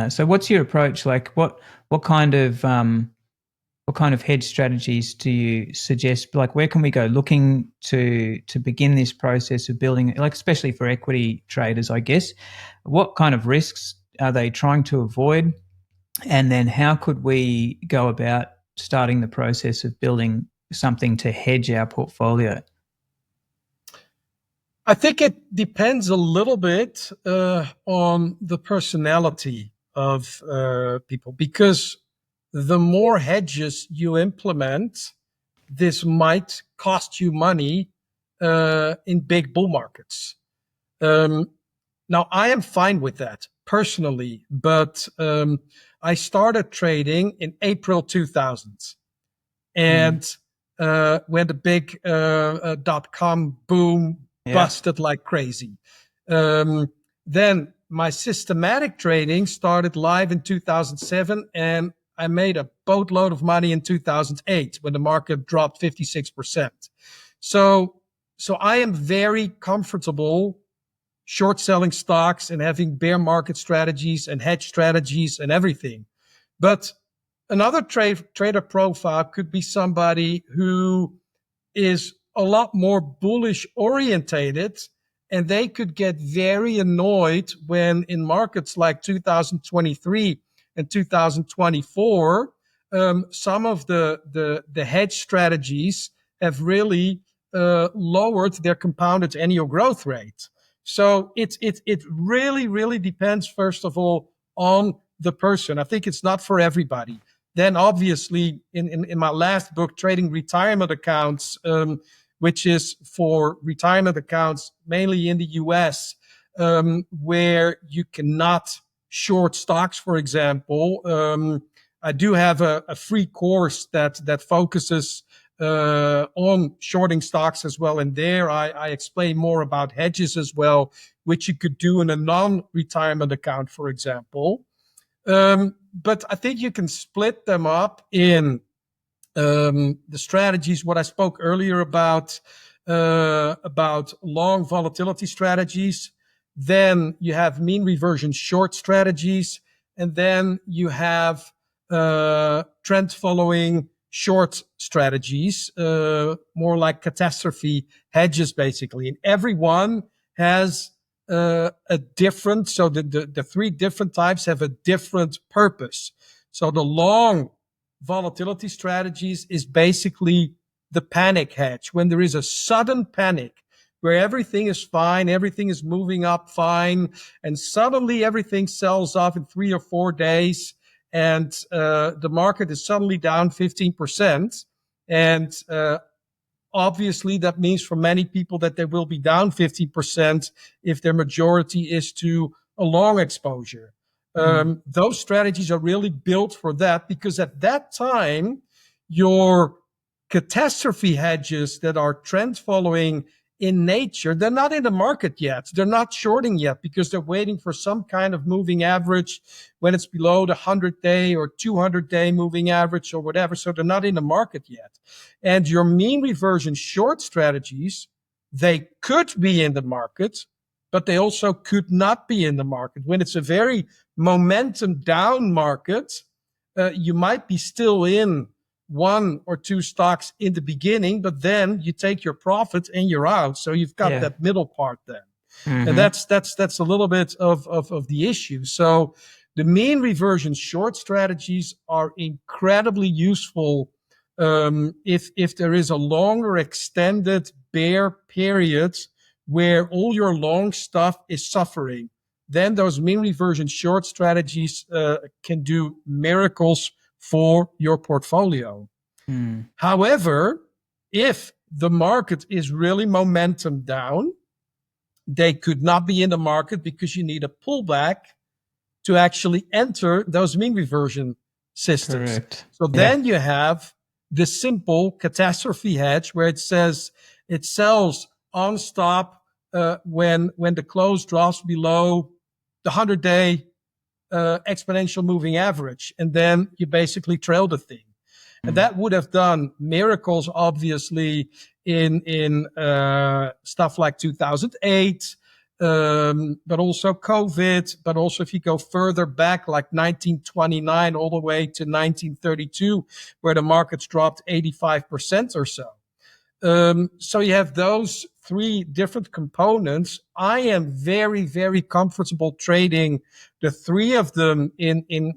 So what's your approach? Like what kind of hedge strategies do you suggest? Like where can we go looking to begin this process of building, like especially for equity traders, I guess? What kind of risks are they trying to avoid? And then how could we go about starting the process of building something to hedge our portfolio? I think it depends a little bit on the personality of people, because the more hedges you implement, this might cost you money in big bull markets. Now, I am fine with that personally, but I started trading in April 2000. And when the big .com boom busted like crazy. Then my systematic trading started live in 2007, and I made a boatload of money in 2008 when the market dropped 56%. So I am very comfortable short selling stocks and having bear market strategies and hedge strategies and everything. But another trader profile could be somebody who is a lot more bullish orientated, and they could get very annoyed when in markets like 2023 and 2024, some of the hedge strategies have really lowered their compounded annual growth rate. So it really, really depends, first of all, on the person. I think it's not for everybody. Then obviously in my last book, Trading Retirement Accounts, which is for retirement accounts mainly in the US, where you cannot short stocks, for example. I do have a free course that focuses on shorting stocks as well. And there I explain more about hedges as well, which you could do in a non-retirement account, for example. But I think you can split them up in the strategies, what I spoke earlier about long volatility strategies. Then you have mean reversion short strategies. And then you have trend following short strategies, more like catastrophe hedges, basically. And every one has a different, so the three different types have a different purpose. So the long volatility strategies is basically the panic hedge. When there is a sudden panic where everything is fine, everything is moving up fine, and suddenly everything sells off in 3 or 4 days, and the market is suddenly down 15%, and Obviously, that means for many people that they will be down 50% if their majority is to a long exposure. Those strategies are really built for that, because at that time, your catastrophe hedges that are trend following in nature, they're not in the market yet. They're not shorting yet because they're waiting for some kind of moving average when it's below the 100-day or 200-day moving average or whatever. So they're not in the market yet. And your mean reversion short strategies, they could be in the market, but they also could not be in the market. When it's a very momentum down market, you might be still in one or two stocks in the beginning, but then you take your profit and you're out. So you've got that middle part then. And that's a little bit of the issue. So the mean reversion short strategies are incredibly useful if there is a longer extended bear period where all your long stuff is suffering. Then those mean reversion short strategies can do miracles for your portfolio. However, if the market is really momentum down, they could not be in the market because you need a pullback to actually enter those mean reversion systems. Correct. So then you have the simple catastrophe hedge where it says it sells on stop when the close drops below the 100-day exponential moving average, and then you basically trail the thing. And that would have done miracles, obviously, in stuff like 2008, but also COVID, but also if you go further back, like 1929 all the way to 1932, where the markets dropped 85% or so. So you have those three different components. I am very, very comfortable trading the three of them in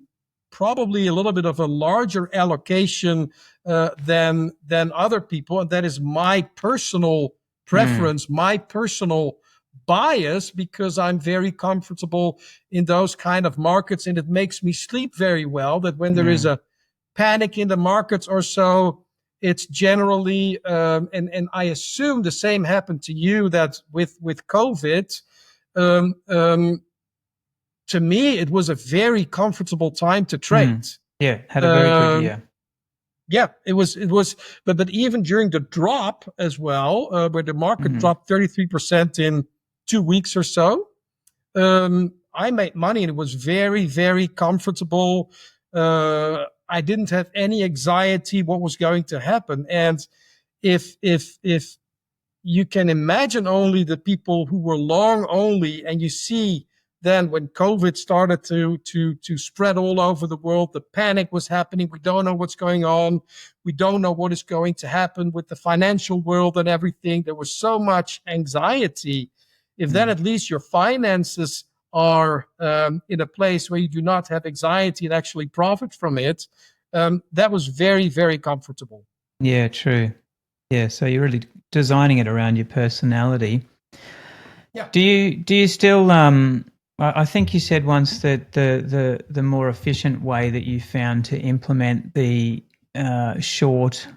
probably a little bit of a larger allocation than other people. And that is my personal preference, my personal bias, because I'm very comfortable in those kind of markets. And it makes me sleep very well that when there is a panic in the markets or so, it's generally, and I assume the same happened to you, that with COVID, to me, it was a very comfortable time to trade. Yeah, had a very good year. Yeah, it was, but even during the drop as well, where the market dropped 33% in 2 weeks or so, I made money and it was very, very comfortable. I didn't have any anxiety what was going to happen. And if you can imagine only the people who were long only, and you see then when COVID started to spread all over the world, the panic was happening. We don't know what's going on. We don't know what is going to happen with the financial world and everything. There was so much anxiety. If then at least your finances are in a place where you do not have anxiety and actually profit from it, that was very, very comfortable. Yeah, true. Yeah, so you're really designing it around your personality. Yeah. Do you still I think you said once that the more efficient way that you found to implement the short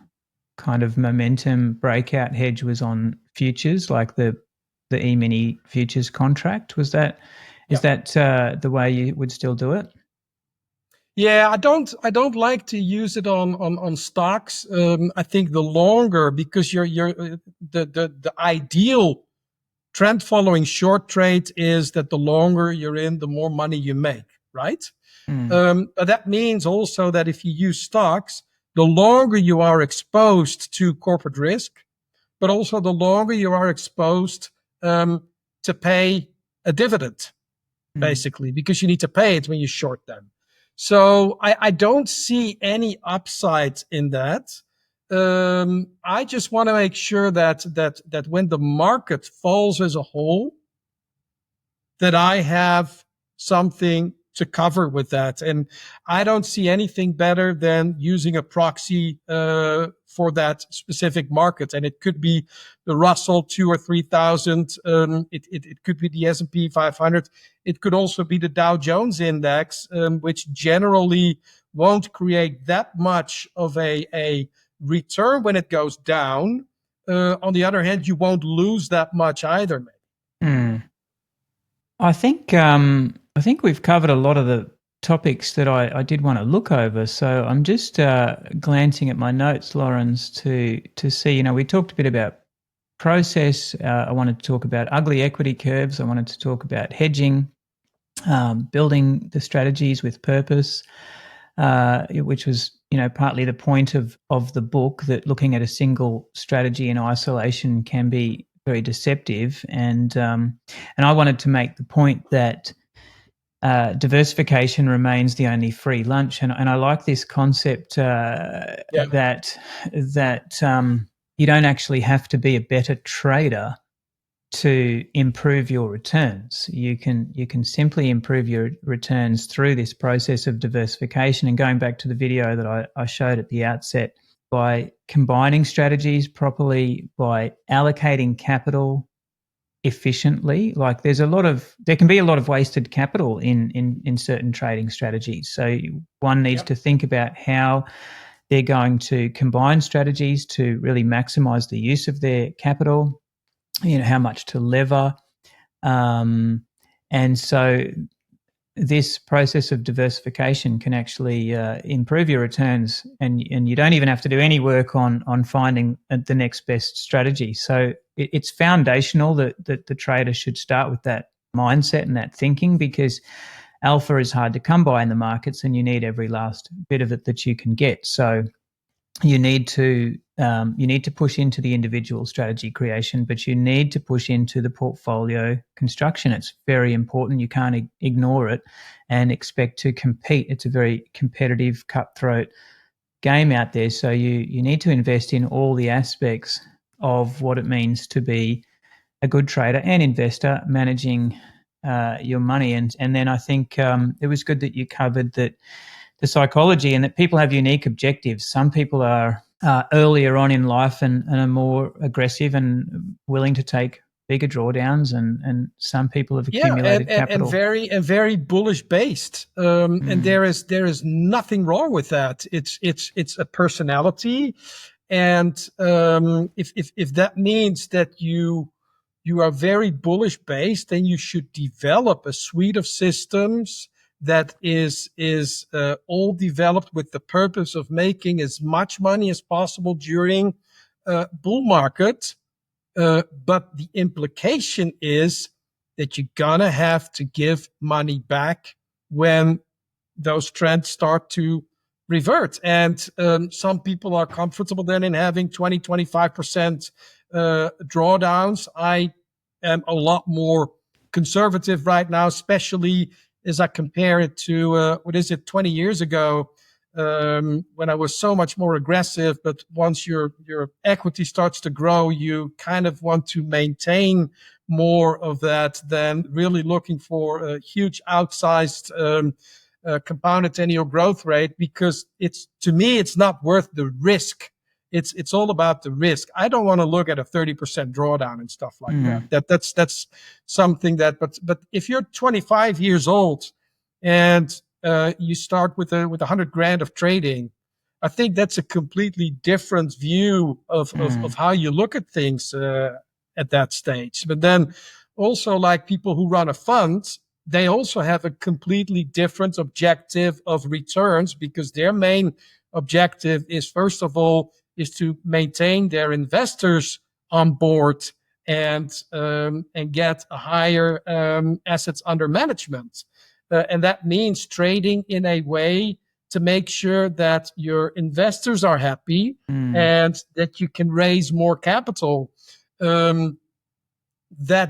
kind of momentum breakout hedge was on futures, like the E-mini futures contract. Is that the way you would still do it? Yeah, I don't like to use it on stocks. I think the longer, because the ideal trend following short trade is that the longer you're in, the more money you make, right? But that means also that if you use stocks, the longer you are exposed to corporate risk, but also the longer you are exposed to pay a dividend, basically, because you need to pay it when you short them. So I don't see any upsides in that. I just want to make sure that when the market falls as a whole, that I have something to cover with that. And I don't see anything better than using a proxy for that specific market. And it could be the Russell 2,000 or 3,000. It could be the S&P 500. It could also be the Dow Jones index, which generally won't create that much of a return when it goes down, on the other hand, you won't lose that much either. I think we've covered a lot of the topics that I did want to look over. So I'm just glancing at my notes, Laurens, to see. We talked a bit about process. I wanted to talk about ugly equity curves. I wanted to talk about hedging, building the strategies with purpose, which was partly the point of the book, that looking at a single strategy in isolation can be very deceptive, and I wanted to make the point that diversification remains the only free lunch, and I like this concept that you don't actually have to be a better trader to improve your returns. You can simply improve your returns through this process of diversification. And going back to the video that I showed at the outset, by combining strategies properly, by allocating capital efficiently. Like there can be a lot of wasted capital in certain trading strategies. So one needs to think about how they're going to combine strategies to really maximize the use of their capital, how much to lever. And so this process of diversification can actually improve your returns, and you don't even have to do any work on finding the next best strategy. So it's foundational that the trader should start with that mindset and that thinking, because alpha is hard to come by in the markets, and you need every last bit of it that you can get. So you need to push into the individual strategy creation, but you need to push into the portfolio construction. It's very important. You can't ignore it and expect to compete. It's a very competitive, cutthroat game out there. So you need to invest in all the aspects of what it means to be a good trader and investor, managing your money. And then I think it was good that you covered that the psychology, and that people have unique objectives. Some people are earlier on in life and are more aggressive and willing to take bigger drawdowns, and some people have accumulated capital. And very bullish based. And there is nothing wrong with that. It's a personality. And if that means that you are very bullish based, then you should develop a suite of systems that is all developed with the purpose of making as much money as possible during bull market. But the implication is that you're gonna have to give money back when those trends start to revert. And some people are comfortable then in having 20-25% drawdowns. I am a lot more conservative right now, especially as I compare it to 20 years ago, when I was so much more aggressive. But once your equity starts to grow, you kind of want to maintain more of that than really looking for a huge outsized compounded annual growth rate, because to me it's not worth the risk. It's all about the risk. I don't want to look at a 30% drawdown and stuff like that. That's something that, but if you're 25 years old and you start with $100,000 of trading, I think that's a completely different view of how you look at things at that stage. But then also, like people who run a fund, they also have a completely different objective of returns, because their main objective is, first of all, is to maintain their investors on board and get a higher assets under management. And that means trading in a way to make sure that your investors are happy and that you can raise more capital. That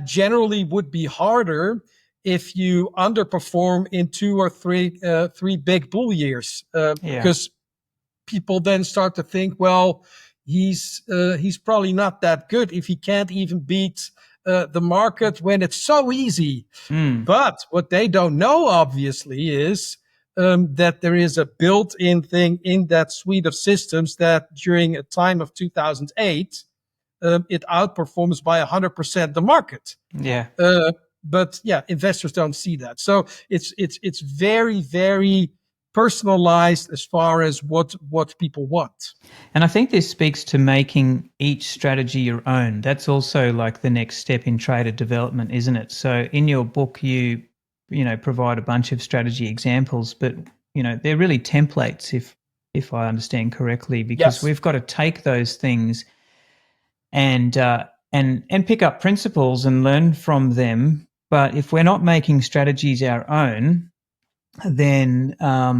generally would be harder if you underperform in 2 or 3 big bull years, because people then start to think, well, he's probably not that good if he can't even beat the market when it's so easy. But what they don't know, obviously, is that there is a built-in thing in that suite of systems that during a time of 2008, it outperforms by 100% the market. But investors don't see that. So it's very, very personalized as far as what people want. And I think this speaks to making each strategy your own. That's also like the next step in trader development, isn't it? So in your book, you provide a bunch of strategy examples, but they're really templates, if I understand correctly, because Yes. we've got to take those things and pick up principles and learn from them. But if we're not making strategies our own, then I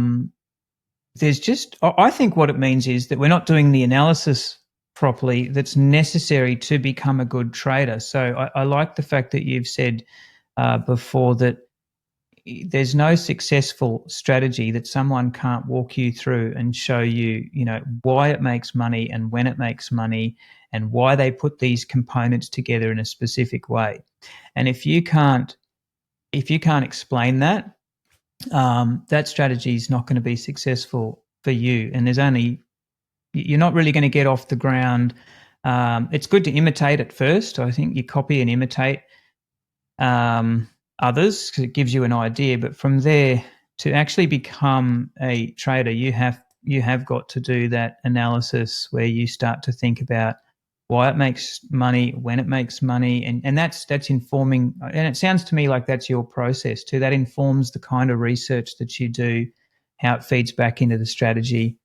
think what it means is that we're not doing the analysis properly that's necessary to become a good trader. So I like the fact that you've said before that there's no successful strategy that someone can't walk you through and show you, why it makes money and when it makes money and why they put these components together in a specific way. And if you can't explain that, that strategy is not going to be successful for you. And you're not really going to get off the ground. It's good to imitate at first. I think you copy and imitate others because it gives you an idea. But from there, to actually become a trader, you have got to do that analysis where you start to think about why it makes money, when it makes money, and that's informing. And it sounds to me like that's your process too. That informs the kind of research that you do, how it feeds back into the strategy.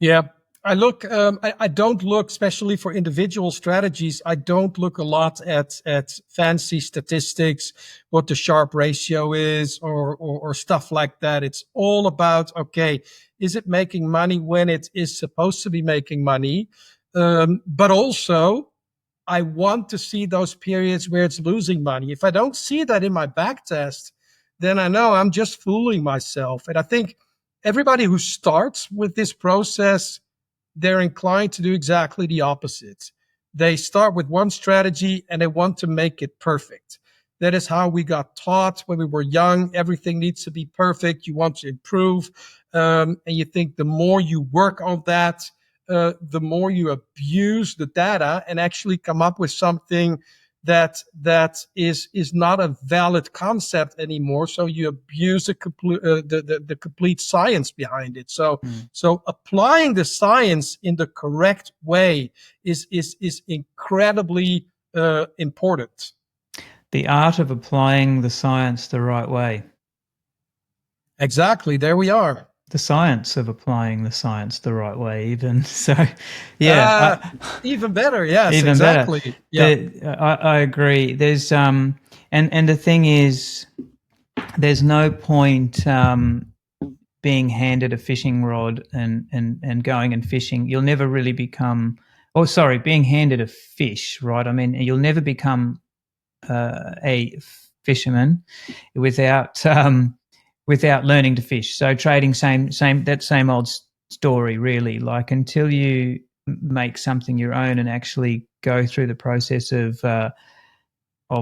Yeah, I look. I don't look, especially for individual strategies. I don't look a lot at fancy statistics, what the Sharpe ratio is, or stuff like that. It's all about, okay, is it making money when it is supposed to be making money? But also, I want to see those periods where it's losing money. If I don't see that in my back test, then I know I'm just fooling myself. And I think everybody who starts with this process, they're inclined to do exactly the opposite. They start with one strategy and they want to make it perfect. That is how we got taught when we were young. Everything needs to be perfect. You want to improve. And you think the more you work on that, the more you abuse the data and actually come up with something that is not a valid concept anymore. So you abuse the complete science behind it. So applying the science in the correct way is incredibly important. The art of applying the science the right way. Exactly. There we are. The science of applying the science the right way, even. So, yeah. Even better. Yes, even exactly. Better. Yeah. I agree. There's, and the thing is, there's no point being handed a fishing rod and going and fishing. You'll never really become, being handed a fish, right? I mean, you'll never become a fisherman without learning to fish. So trading, same old story, really. Like, until you make something your own and actually go through the process of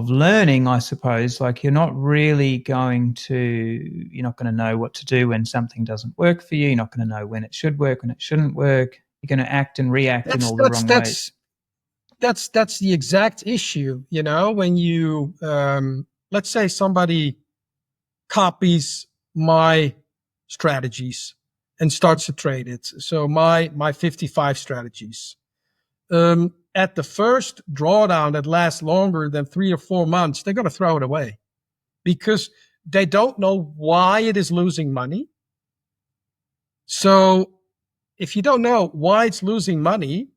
learning, I suppose, like, you're not going to know what to do when something doesn't work for you. You're not going to know when it should work, when it shouldn't work. You're going to act and react in all the wrong ways. That's the exact issue, when you, let's say somebody copies my strategies and starts to trade it. So my 55 strategies. At the first drawdown that lasts longer than 3 or 4 months, they're going to throw it away because they don't know why it is losing money. So if you don't know why it's losing money,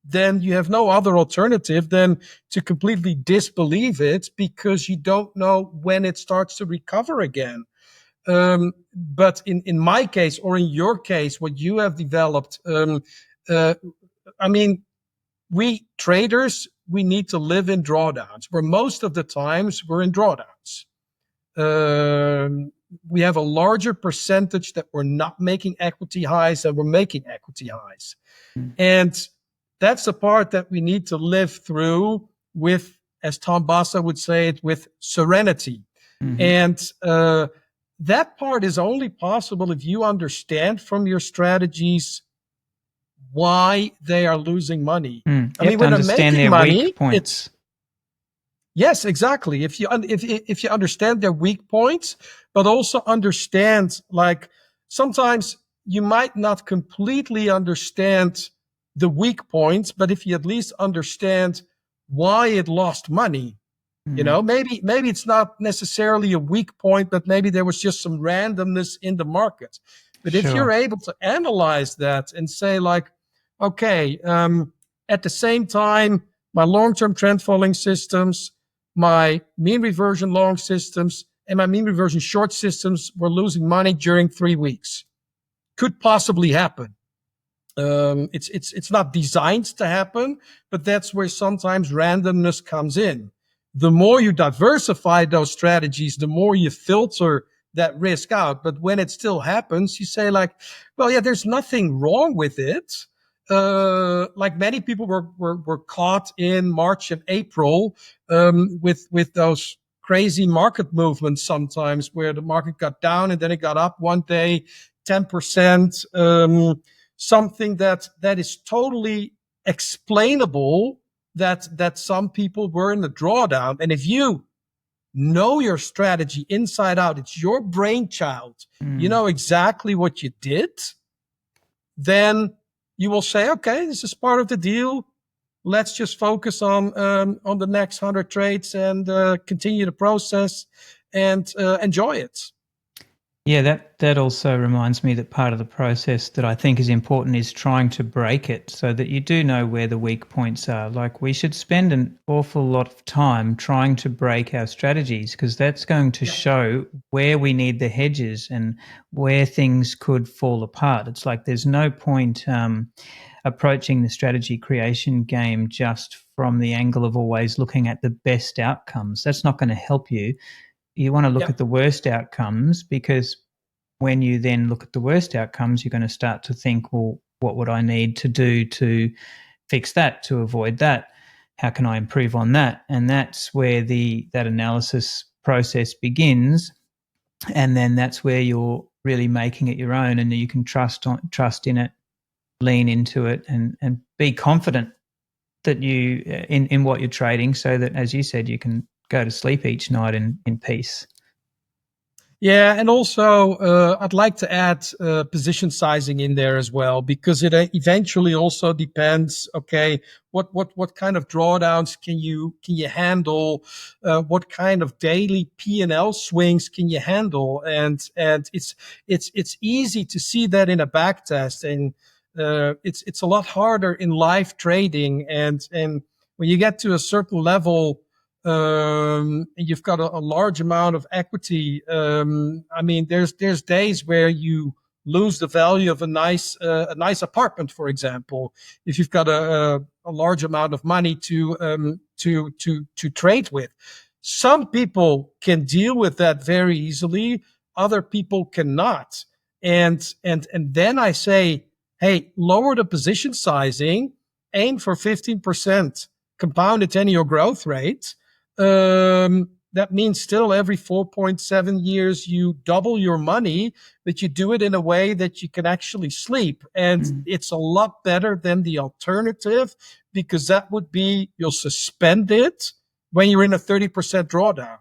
then you have no other alternative than to completely disbelieve it because you don't know when it starts to recover again. But in my case, or in your case, what you have developed, we traders, we need to live in drawdowns, where most of the times we're in drawdowns. We have a larger percentage that we're not making equity highs than we're making equity highs. And that's the part that we need to live through with, as Tom Bassa would say it, with serenity. And that part is only possible if you understand from your strategies why they are losing money. I mean, when they're making money, points. Yes, exactly. If you understand their weak points, but also understand, like, sometimes you might not completely understand the weak points, but if you at least understand why it lost money, maybe it's not necessarily a weak point, but maybe there was just some randomness in the market. But if you're able to analyze that and say like, okay, at the same time, my long-term trend following systems, my mean reversion long systems, and my mean reversion short systems were losing money during 3 weeks. Could possibly happen. It's not designed to happen, but that's where sometimes randomness comes in. The more you diversify those strategies, the more you filter that risk out. But when it still happens, you say like, well, yeah, there's nothing wrong with it. Like many people were caught in March and April, with those crazy market movements sometimes where the market got down and then it got up one day, 10%, something that is totally explainable, that some people were in the drawdown. And if you know your strategy inside out, it's your brainchild, you know exactly what you did, then you will say, okay, this is part of the deal. Let's just focus on the next 100 trades and continue the process and enjoy it. Yeah, that also reminds me that part of the process that I think is important is trying to break it so that you do know where the weak points are. Like we should spend an awful lot of time trying to break our strategies, because that's going to show where we need the hedges and where things could fall apart. It's like there's no point approaching the strategy creation game just from the angle of always looking at the best outcomes. That's not going to help you. You want to look at the worst outcomes, because when you then look at the worst outcomes, you're going to start to think, well, what would I need to do to fix that, to avoid that? How can I improve on that? And that's where that analysis process begins. And then that's where you're really making it your own, and you can trust in it, lean into it, and be confident that you in what you're trading, so that, as you said, you can go to sleep each night in peace. Yeah, and also I'd like to add position sizing in there as well, because it eventually also depends. Okay, what kind of drawdowns can you handle? What kind of daily P&L swings can you handle? And it's easy to see that in a back test, and it's a lot harder in live trading. And when you get to a certain level, you've got a large amount of equity. I mean, there's days where you lose the value of a nice apartment, for example, if you've got a large amount of money to trade with. Some people can deal with that very easily. Other people cannot. And then I say, hey, lower the position sizing, aim for 15% compounded annual growth rate. That means still every 4.7 years you double your money, but you do it in a way that you can actually sleep. And it's a lot better than the alternative, because that would be you'll suspend it when you're in a 30% drawdown,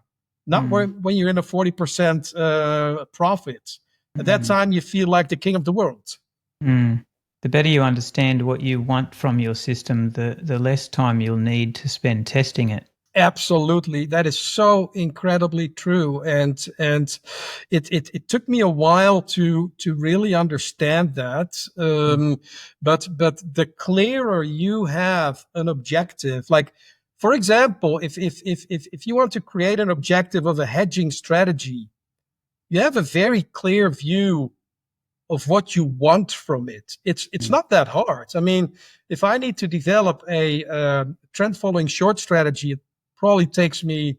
not when you're in a 40% profit. At that time, you feel like the king of the world. The better you understand what you want from your system, the less time you'll need to spend testing it. Absolutely. That is so incredibly true. And it took me a while to really understand that. But the clearer you have an objective, like, for example, if you want to create an objective of a hedging strategy, you have a very clear view of what you want from it. It's not that hard. I mean, if I need to develop a trend following short strategy, it probably takes me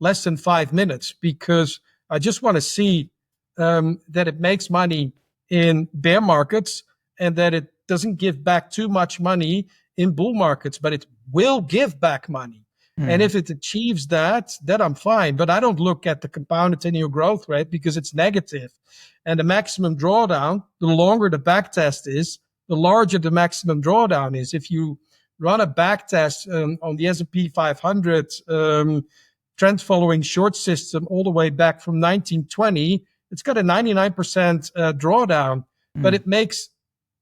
less than 5 minutes, because I just want to see that it makes money in bear markets and that it doesn't give back too much money in bull markets, but it will give back money. And if it achieves that, then I'm fine. But I don't look at the compounded annual growth rate, because it's negative. And the maximum drawdown, the longer the back test is, the larger the maximum drawdown is. If you run a back test on the S&P 500 trend following short system all the way back from 1920, it's got a 99% drawdown, but it makes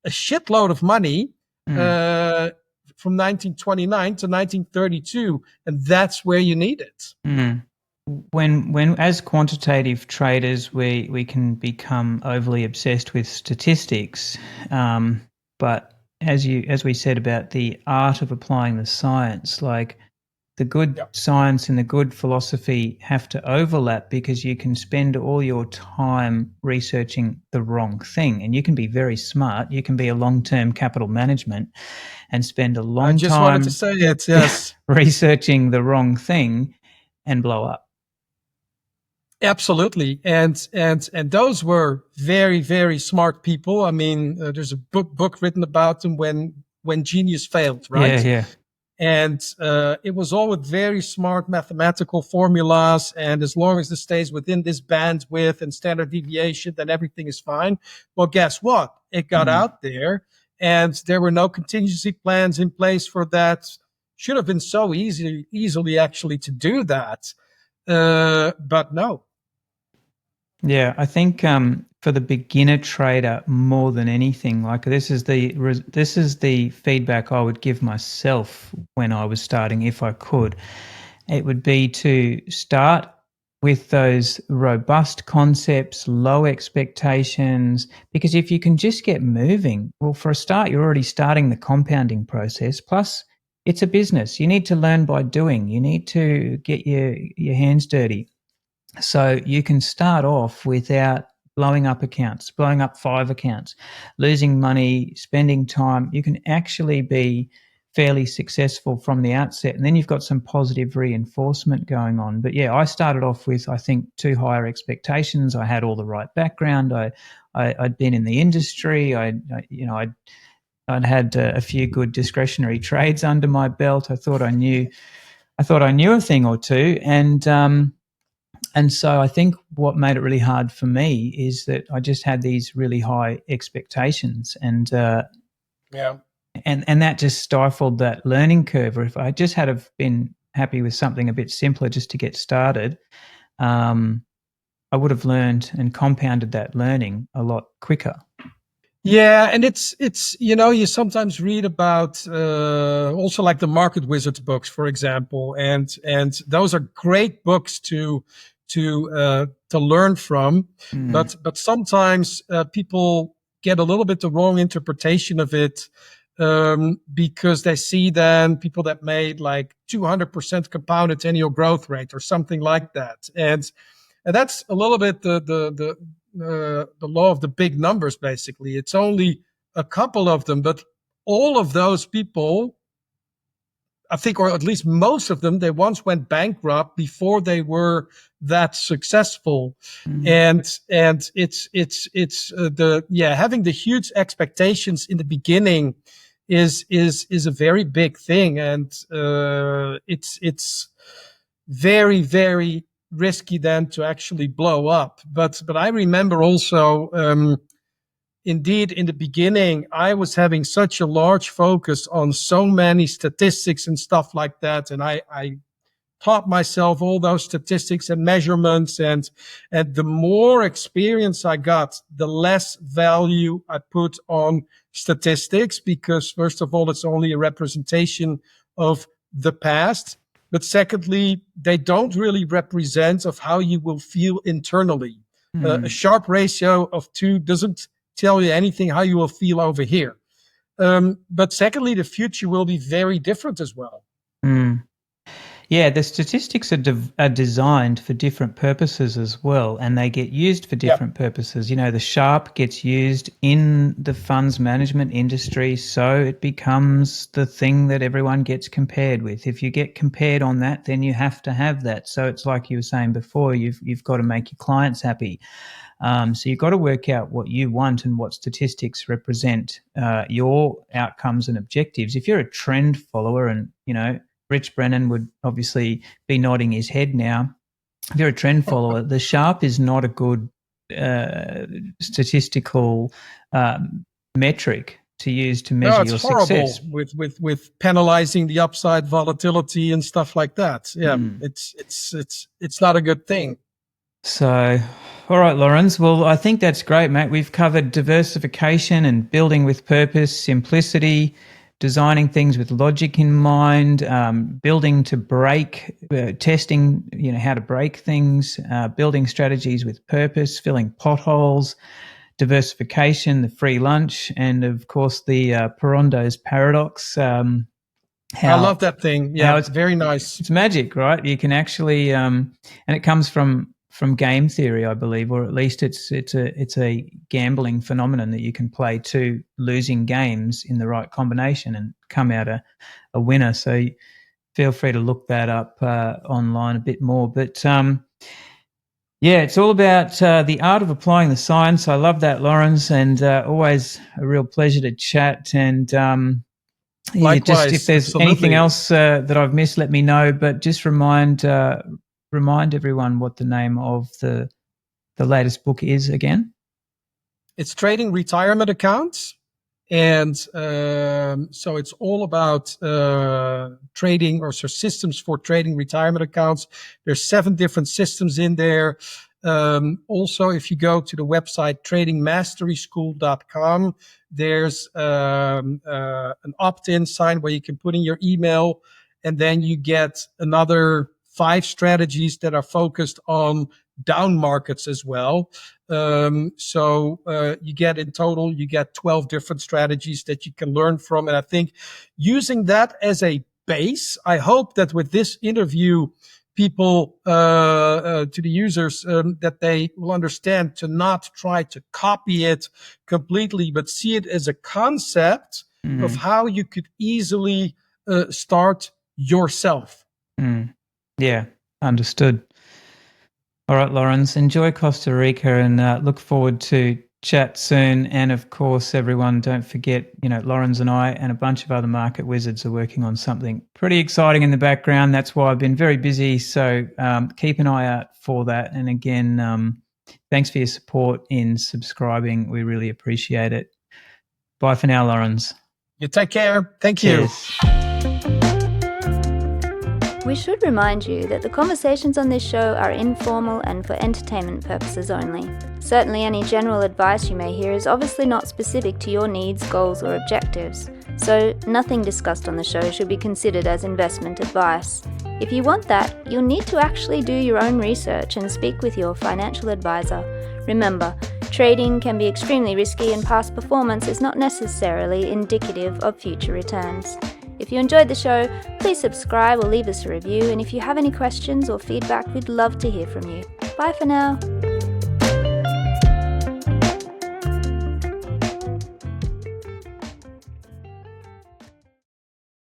a shitload of money from 1929 to 1932, and that's where you need it. When as quantitative traders, we can become overly obsessed with statistics, but as we said about the art of applying the science, like the good science and the good philosophy have to overlap, because you can spend all your time researching the wrong thing, and you can be very smart. You can be a long-term capital management and spend a long time. I just wanted to say it, yes. researching the wrong thing and blow up. Absolutely, and those were very, very smart people. I mean, there's a book written about them, when genius failed, right? Yeah. And it was all with very smart mathematical formulas, and as long as it stays within this bandwidth and standard deviation, then everything is fine. Well, guess what? It got out there, and there were no contingency plans in place for that. Should have been so easily actually to do that, but no. Yeah, I think for the beginner trader, more than anything, like this is the feedback I would give myself when I was starting, if I could. It would be to start with those robust concepts, low expectations, because if you can just get moving, well, for a start, you're already starting the compounding process. Plus, it's a business. You need to learn by doing. You need to get your hands dirty. So you can start off without blowing up accounts, blowing up 5 accounts, losing money, spending time. You can actually be fairly successful from the outset, and then you've got some positive reinforcement going on. But yeah, I started off with, I think, too higher expectations. I had all the right background. I'd been in the industry. I'd had a few good discretionary trades under my belt. I thought I knew a thing or two, and so I think what made it really hard for me is that I just had these really high expectations, and that just stifled that learning curve. Or if I just had have been happy with something a bit simpler just to get started, I would have learned and compounded that learning a lot quicker. Yeah, and it's you sometimes read about also like the Market Wizards books, for example, and those are great books to learn from, but sometimes people get a little bit the wrong interpretation of it, because they see then people that made like 200% compounded annual growth rate or something like that, and that's a little bit the law of the big numbers. Basically, it's only a couple of them, but all of those people, I think, or at least most of them, they once went bankrupt before they were that successful. And it's having the huge expectations in the beginning is a very big thing, and it's very, very risky then to actually blow up. But I remember also, indeed, in the beginning, I was having such a large focus on so many statistics and stuff like that. And I taught myself all those statistics and measurements. And the more experience I got, the less value I put on statistics, because first of all, it's only a representation of the past. But secondly, they don't really represent of how you will feel internally. A Sharpe ratio of 2 doesn't tell you anything how you will feel over here. But secondly, the future will be very different as well. Yeah, the statistics are designed for different purposes as well, and they get used for different purposes. You know, the Sharpe gets used in the funds management industry, so it becomes the thing that everyone gets compared with. If you get compared on that, then you have to have that. So it's like you were saying before, you've got to make your clients happy. So you've got to work out what you want and what statistics represent your outcomes and objectives. If you're a trend follower, and, you know, Rich Brennan would obviously be nodding his head now. If you're a trend follower, the Sharpe is not a good statistical metric to use to measure your success. With penalizing the upside volatility and stuff like that. Yeah, it's not a good thing. So, all right, Laurens. Well, I think that's great, mate. We've covered diversification and building with purpose, simplicity, designing things with logic in mind, building to break, testing, how to break things, building strategies with purpose, filling potholes, diversification, the free lunch, and of course the Parrondo's paradox. I love that thing. Yeah, it's very nice. It's magic, right? You can actually, and it comes from game theory, I believe, or at least it's a gambling phenomenon that you can play two losing games in the right combination and come out a winner. So feel free to look that up online a bit more. But it's all about the art of applying the science. I love that, Laurens, and always a real pleasure to chat. And likewise, if there's anything else that I've missed, let me know. But just remind everyone what the name of the latest book is again. It's Trading Retirement Accounts. And so it's all about trading or systems for trading retirement accounts. There's 7 different systems in there. Also, if you go to the website tradingmasteryschool.com, there's an opt-in sign where you can put in your email, and then you get another 5 strategies that are focused on down markets as well. So you get 12 different strategies that you can learn from. And I think using that as a base, I hope that with this interview, people, to the users, that they will understand to not try to copy it completely, but see it as a concept of how you could easily start yourself. Yeah, understood. All right, Laurens, enjoy Costa Rica and look forward to chat soon. And of course, everyone, don't forget, Laurens and I and a bunch of other market wizards are working on something pretty exciting in the background. That's why I've been very busy. So keep an eye out for that. And again, thanks for your support in subscribing. We really appreciate it. Bye for now, Laurens. You take care. Thank you. We should remind you that the conversations on this show are informal and for entertainment purposes only. Certainly any general advice you may hear is obviously not specific to your needs, goals, or objectives, so nothing discussed on the show should be considered as investment advice. If you want that, you'll need to actually do your own research and speak with your financial advisor. Remember, trading can be extremely risky and past performance is not necessarily indicative of future returns. If you enjoyed the show, please subscribe or leave us a review, and if you have any questions or feedback, we'd love to hear from you. Bye for now.